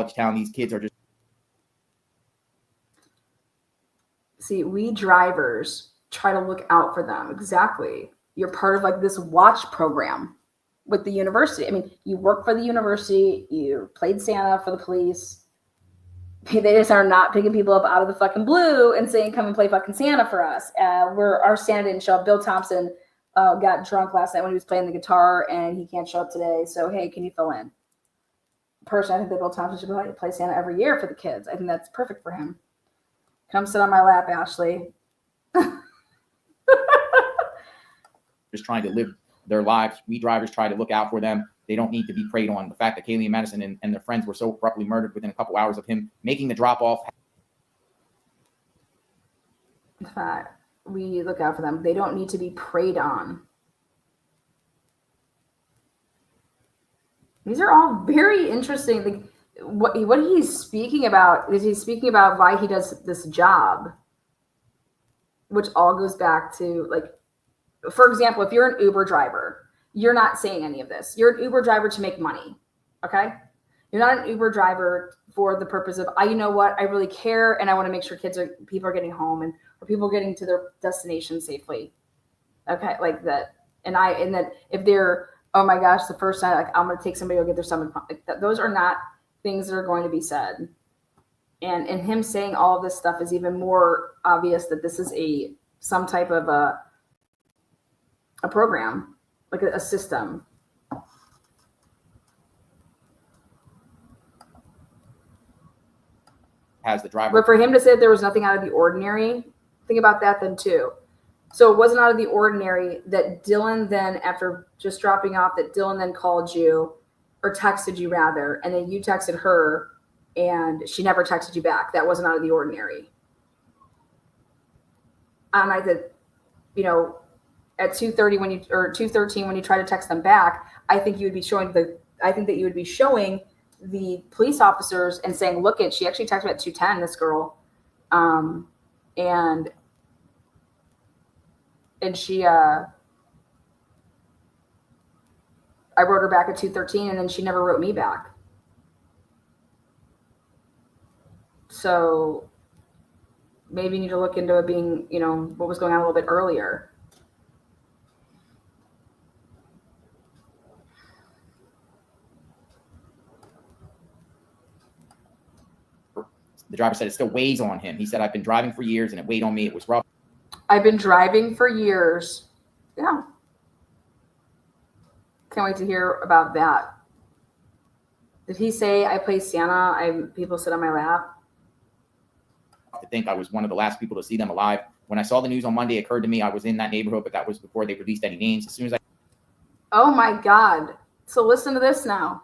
college town. These kids are just. See, we drivers try to look out for them. Exactly. You're part of like this watch program with the university. I mean, you work for the university, you played Santa for the police. They just are not picking people up out of the fucking blue and saying, come and play fucking Santa for us. Our Santa didn't show up. Bill Thompson got drunk last night when he was playing the guitar and he can't show up today. So, hey, can you fill in? Personally, I think that Bill Thompson should play Santa every year for the kids. I think that's perfect for him. Come sit on my lap, Ashley. Just trying to live their lives. We drivers try to look out for them. They don't need to be preyed on. The fact that Kaylee and Madison and their friends were so abruptly murdered within a couple hours of him making the drop off. In fact, we look out for them. They don't need to be preyed on. These are all very interesting. Like, what he's speaking about is he's speaking about why he does this job, which all goes back to, like, for example, if you're an Uber driver, you're not saying any of this. You're an Uber driver to make money, okay? You're not an Uber driver for the purpose of, you know what, I really care and I want to make sure people are getting home and or people are getting to their destination safely, okay? Like that, and then if they're, oh my gosh, the first time, like, I'm going to take somebody to get their stomach pumped. Like that, those are not things that are going to be said. And him saying all of this stuff is even more obvious that this is some type of a program, like a system. Has the driver. But for him to say that there was nothing out of the ordinary, think about that then too. So it wasn't out of the ordinary that Dylan then, after just dropping off, that Dylan then called you or texted you rather, and then you texted her and she never texted you back. That wasn't out of the ordinary. I said, you know, at 2:30 or 2:13 when you try to text them back, I think that you would be showing the police officers and saying, look, she actually texted me at 2:10, this girl. And she I wrote her back at 2:13 and then she never wrote me back. So maybe you need to look into it being, you know, what was going on a little bit earlier. The driver said it still weighs on him. He said, I've been driving for years and it weighed on me. It was rough. I've been driving for years. Yeah. Can't wait to hear about that. Did he say I play Santa? People sit on my lap? To think I was one of the last people to see them alive. When I saw the news on Monday, it occurred to me I was in that neighborhood, but that was before they released any names. As soon as I. Oh my God. So listen to this now.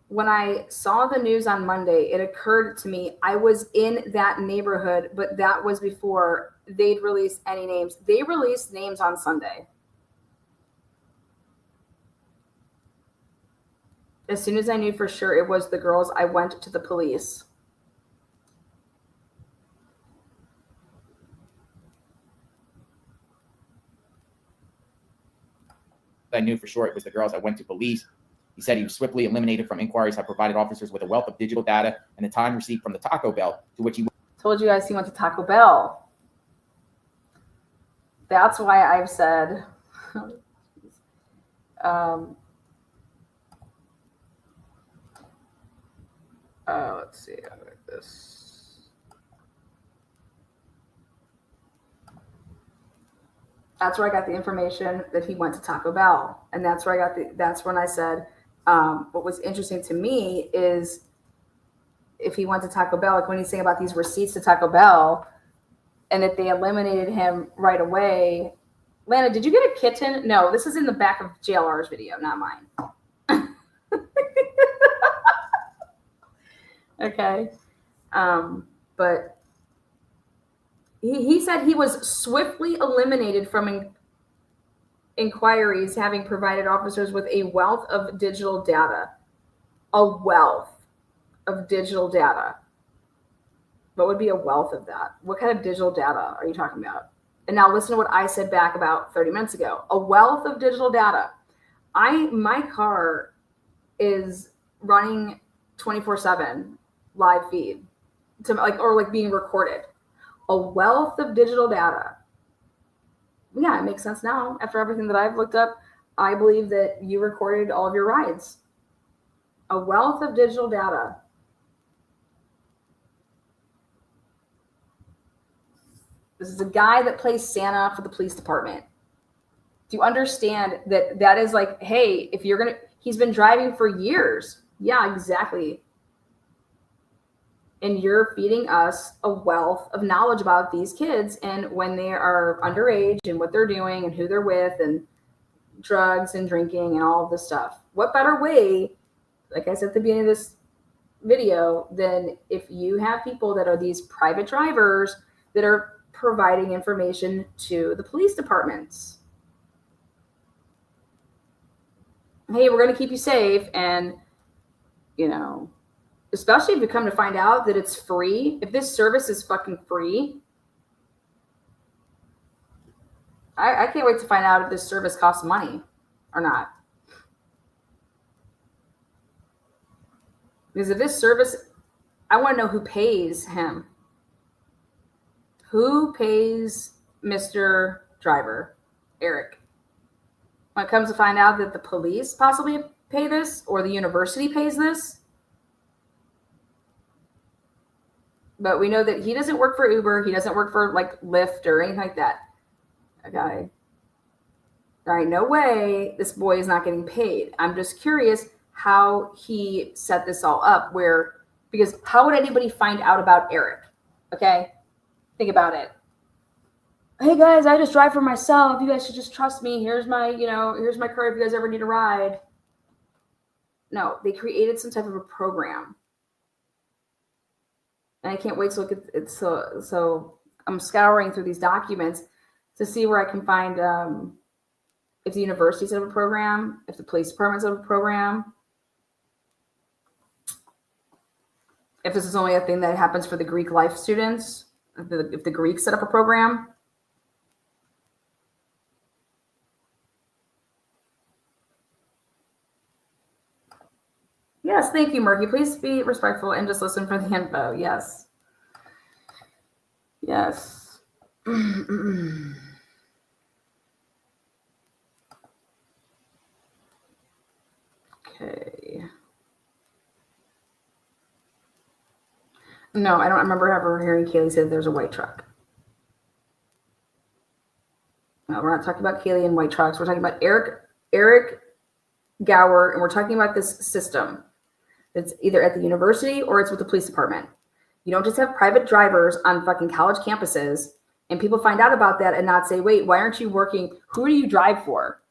When I saw the news on Monday, it occurred to me I was in that neighborhood, but that was before they'd released any names. They released names on Sunday. As soon as I knew for sure it was the girls, I went to the police. I knew for sure it was the girls. I went to police. He said he was swiftly eliminated from inquiries. I provided officers with a wealth of digital data and the time received from the Taco Bell, to which he told you guys he went to Taco Bell. That's why I've said, let's see, I like this. That's where I got the information that he went to Taco Bell, and that's where I got that's when I said, what was interesting to me is if he went to Taco Bell, like when he's saying about these receipts to Taco Bell and that they eliminated him right away. Lana, did you get a kitten? No, this is in the back of JLR's video, not mine. Okay. But he said he was swiftly eliminated from inquiries, having provided officers with a wealth of digital data. A wealth of digital data. What would be a wealth of that? What kind of digital data are you talking about? And now listen to what I said back about 30 minutes ago. A wealth of digital data. My car is running 24/7 live feed to or being recorded. A wealth of digital data. Yeah, it makes sense now. After everything that I've looked up, I believe that you recorded all of your rides. A wealth of digital data. This is a guy that plays Santa for the police department. Do you understand that that is like, hey, if you're going to, he's been driving for years. Yeah, exactly. And you're feeding us a wealth of knowledge about these kids and when they are underage and what they're doing and who they're with and drugs and drinking and all of this stuff. What better way, like I said at the beginning of this video, than if you have people that are these private drivers that are providing information to the police departments. Hey, we're going to keep you safe. And, especially if you come to find out that it's free, if this service is fucking free, I can't wait to find out if this service costs money or not. Because if this service, I want to know who pays him. Who pays Mr. Driver, Eric? When it comes to find out that the police possibly pay this or the university pays this. But we know that he doesn't work for Uber. He doesn't work for Lyft or anything like that. Okay. All right. No way this boy is not getting paid. I'm just curious how he set this all up because how would anybody find out about Eric? Okay. Think about it. Hey guys, I just drive for myself. You guys should just trust me. Here's my card if you guys ever need a ride. No, they created some type of a program. And I can't wait to look at it. So I'm scouring through these documents to see where I can find if the university set up a program, if the police department set up a program, if this is only a thing that happens for the Greek life students, if the Greeks set up a program. Yes, thank you, Murky. Please be respectful and just listen for the info. Yes. Yes. Okay. No, I don't remember ever hearing Kaylee say there's a white truck. No, we're not talking about Kaylee and white trucks. We're talking about Eric Gower, and we're talking about this system. It's either at the university or it's with the police department. You don't just have private drivers on fucking college campuses and people find out about that and not say, wait, why aren't you working? Who do you drive for?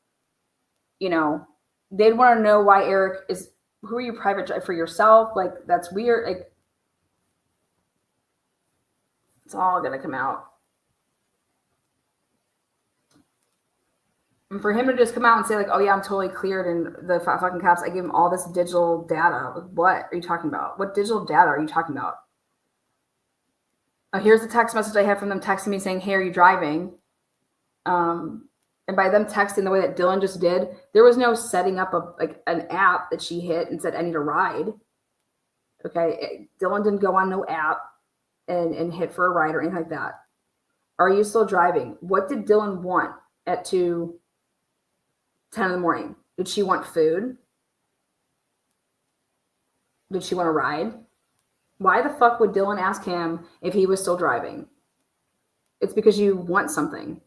They'd want to know why Eric is, who are you private drive for yourself? That's weird. It's all going to come out. And for him to just come out and say oh yeah, I'm totally cleared and the fucking cops, I give him all this digital data. What are you talking about? What digital data are you talking about? Oh, here's the text message I have from them texting me saying, hey, are you driving? And by them texting the way that Dylan just did, there was no setting up an app that she hit and said, I need a ride. Okay. Dylan didn't go on no app and hit for a ride or anything like that. Are you still driving? What did Dylan want at 2:10 in the morning? Did she want food? Did she want a ride? Why the fuck would Dylan ask him if he was still driving? It's because you want something.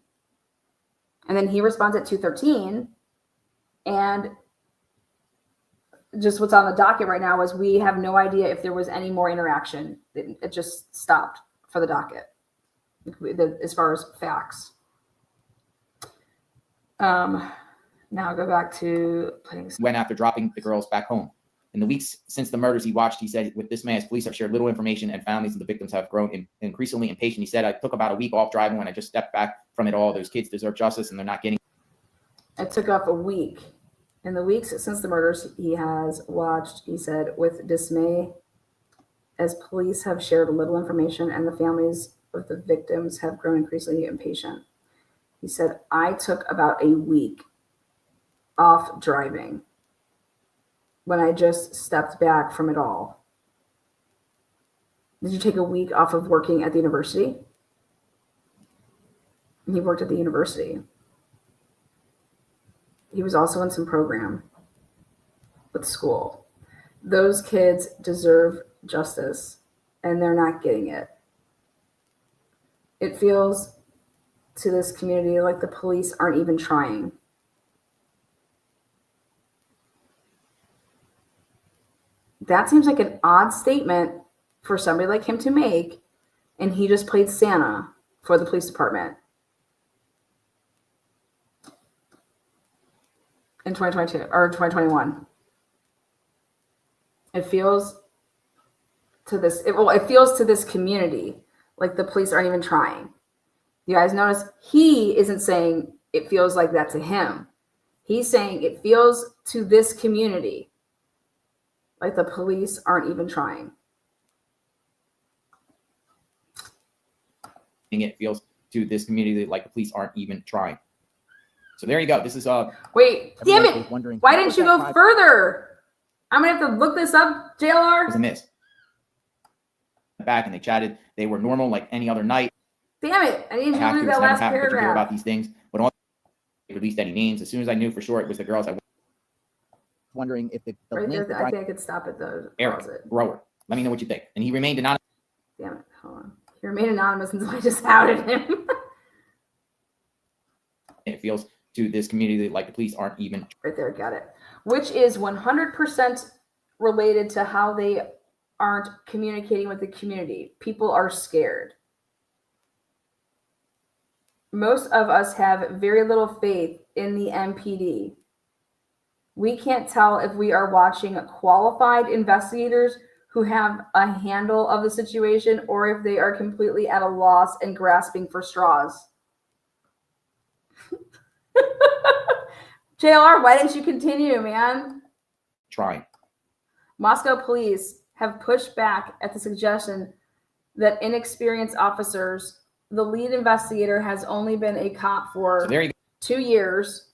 And then he responds at 2:13. And just what's on the docket right now is we have no idea if there was any more interaction. It just stopped for the docket as far as facts. Now go back to playing. Went after dropping the girls back home. In the weeks since the murders he watched, he said, with this man, police have shared little information and families of the victims have grown increasingly impatient. He said, I took about a week off driving when I just stepped back from it all. Those kids deserve justice and they're not getting. I took off a week. In the weeks since the murders he has watched, he said, with dismay, as police have shared little information and the families of the victims have grown increasingly impatient. He said, I took about a week off driving. when I just stepped back from it all. Did you take a week off of working at the university? He worked at the university. He was also in some program with school. Those kids deserve justice, and they're not getting it. It feels to this community like the police aren't even trying. That seems like an odd statement for somebody like him to make, and he just played Santa for the police department in 2022 or 2021. It feels to this, it feels to this community like the police aren't even trying. You guys notice he isn't saying it feels like that to him. He's saying it feels to this community like the police aren't even trying. It feels to this community like the police aren't even trying. So there you go. This is Wait, damn everyone it! is wondering, Why who didn't was you that go private- further? I'm gonna have to look this up, JLR. was a miss. Back and they chatted. They were normal like any other night. Damn it! I need you to Have read to, that it's never last happened. Did you hear about paragraph. these things? But all they released any names. As soon as I knew for sure it was the girls, I wondering if the Right link there, I think I could stop it though. Eric Pause it. Gower. Let me know what you think. And he remained anonymous. Damn it! Hold on. He remained anonymous until I just outed him. It feels to this community like the police aren't even. Right there, got it. Which is 100% related to how they aren't communicating with the community. People are scared. Most of us have very little faith in the MPD. We can't tell if we are watching qualified investigators who have a handle of the situation or if they are completely at a loss and grasping for straws. JLR, why didn't you continue, man? Trying. Moscow police have pushed back at the suggestion that inexperienced officers, the lead investigator has only been a cop for So there you go. 2 years.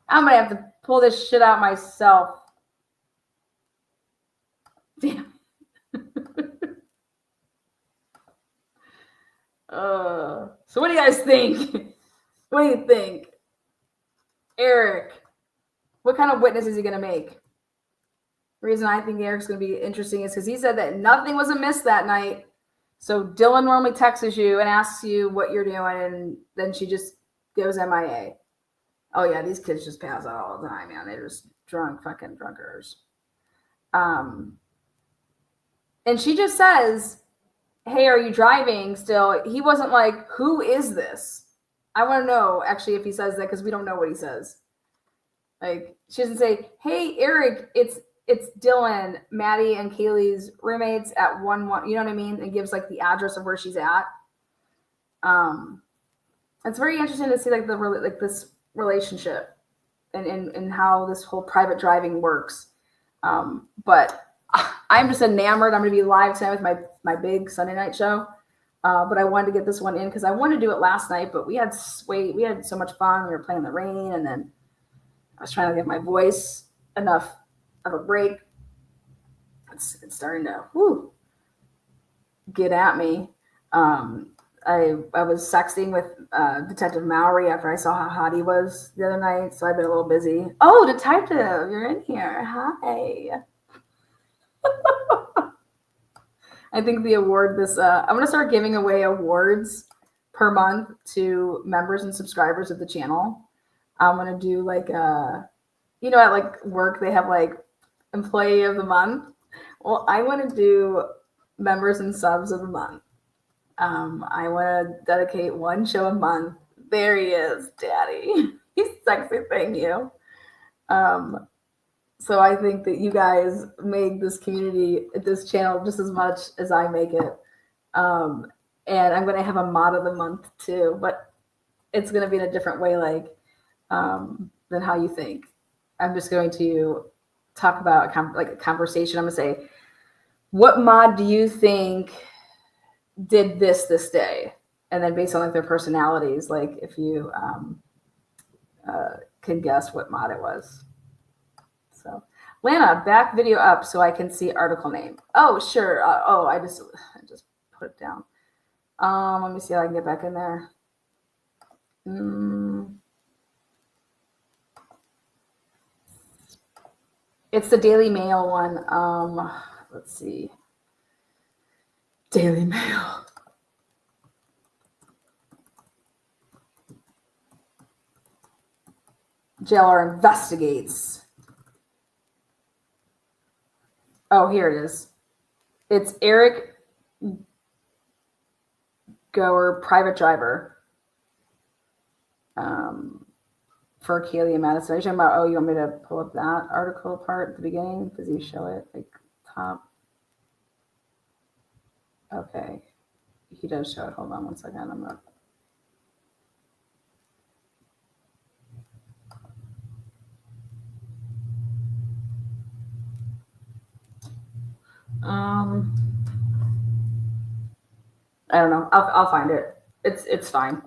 I'm going to have to pull this shit out myself. Damn. So what do you guys think? What do you think? Eric, what kind of witness is he going to make? The reason I think Eric's going to be interesting is because he said that nothing was amiss that night. So Dylan normally texts you and asks you what you're doing, and then she just goes MIA. Oh yeah, these kids just pass out all the time, man. They're just drunk, fucking drunkers. And she just says, "Hey, are you driving still?" He wasn't like, "Who is this?" I want to know actually if he says that because we don't know what he says. Like she doesn't say, "Hey, Eric, it's Dylan, Maddie, and Kaylee's roommates at 1-1." You know what I mean? It gives like the address of where she's at. It's very interesting to see like this relationship and how this whole private driving works. But I'm just enamored. I'm going to be live tonight with my big Sunday night show. But I wanted to get this one in because I wanted to do it last night, but we had so much fun. We were playing in the rain, and then I was trying to give my voice enough of a break. It's starting to get at me. I was sexting with Detective Mowry after I saw how hot he was the other night, so I've been a little busy. Oh, Detective, you're in here. Hi. I think the award I'm going to start giving away awards per month to members and subscribers of the channel. I'm going to do like, at like work, they have like employee of the month. Well, I want to do members and subs of the month. I want to dedicate one show a month. There he is, Daddy. He's sexy, thank you. So I think that you guys make this community, this channel, just as much as I make it. And I'm going to have a mod of the month too, but it's going to be in a different way, than how you think. I'm just going to talk about a conversation. I'm going to say, what mod do you think did this day? And then based on like their personalities, like if you can guess what mod it was. So Lana, back video up so I can see article name. Oh, sure. I just put it down. Let me see how I can get back in there. It's the Daily Mail one. Let's see. Daily Mail. Jailer investigates. Oh, here it is. It's Eric Gower, private driver. For Kaylee and Madison. Are you talking about, you want me to pull up that article part at the beginning? Does he show it like top? Okay. He does show it. Hold on one second. I'm not. I don't know. I'll find it. It's fine.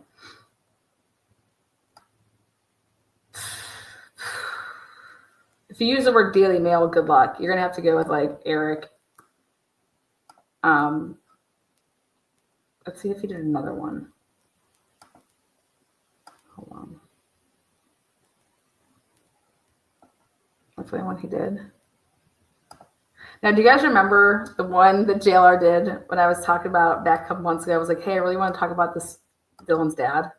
If you use the word Daily Mail, good luck. You're gonna have to go with like Eric. Let's see if he did another one. Hold on. That's the one he did. Now, do you guys remember the one that JLR did when I was talking about back a couple months ago? I was like, hey, I really want to talk about this Dylan's dad.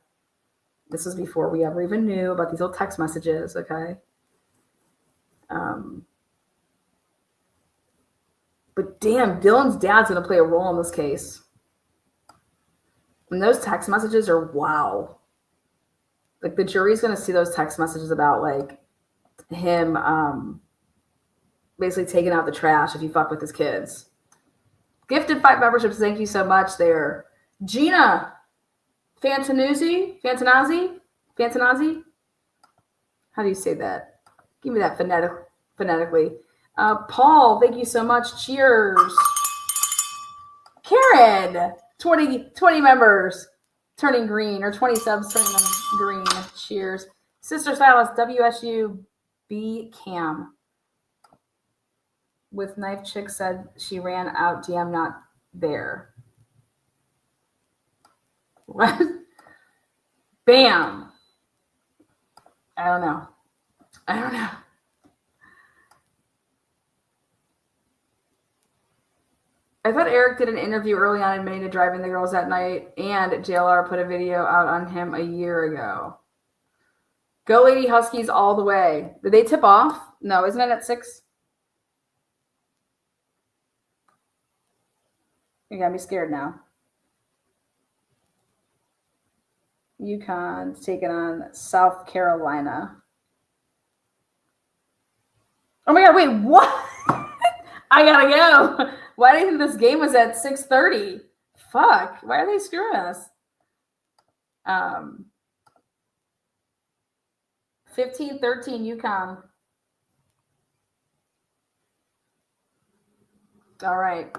This was before we ever even knew about these little text messages, okay? But damn, Dylan's dad's going to play a role in this case. And those text messages are wow. Like the jury's going to see those text messages about like him basically taking out the trash if you fuck with his kids. Gifted 5 memberships. Thank you so much there. Gina Fantanazzi? How do you say that? Give me that phonetically. Paul, thank you so much. Cheers. Karen, 20 members turning green, or 20 subs turning them green. Cheers. Sister Stylist, WSU B Cam. With Knife Chick said she ran out. DM not there. What? Bam. I don't know. I thought Eric did an interview early on admitting to driving the girls that night, and JLR put a video out on him a year ago. Go Lady Huskies all the way. Did they tip off? No, isn't it at 6? You got me scared now. UConn's taking on South Carolina. Oh my God, wait, what? I gotta go. Why do you think this game was at 6:30? Fuck, why are they screwing us? 15-13 UConn. All right,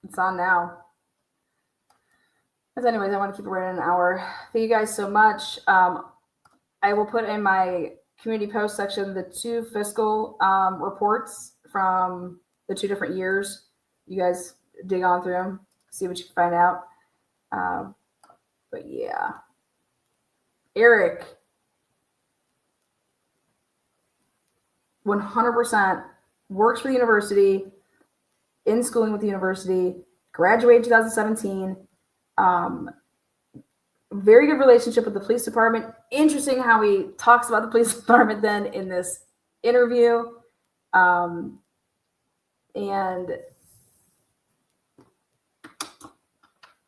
it's on now. As anyways, I want to keep it right in an hour. Thank you guys so much. I will put in my community post section the 2 fiscal reports from the 2 different years. You guys dig on through them, see what you can find out. But yeah, Eric, 100% works for the university, in schooling with the university, graduated 2017. Very good relationship with the police department. Interesting how he talks about the police department then in this interview. And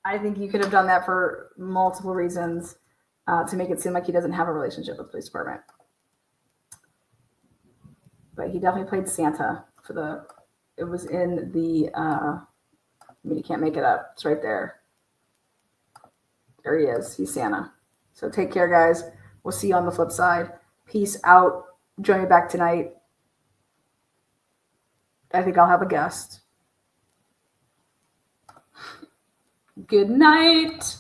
I think you could have done that for multiple reasons to make it seem like he doesn't have a relationship with the police department. But he definitely played Santa it was in the, you can't make it up. It's right there. There he is. He's Santa. So take care, guys. We'll see you on the flip side. Peace out. Join me back tonight. I think I'll have a guest. Good night.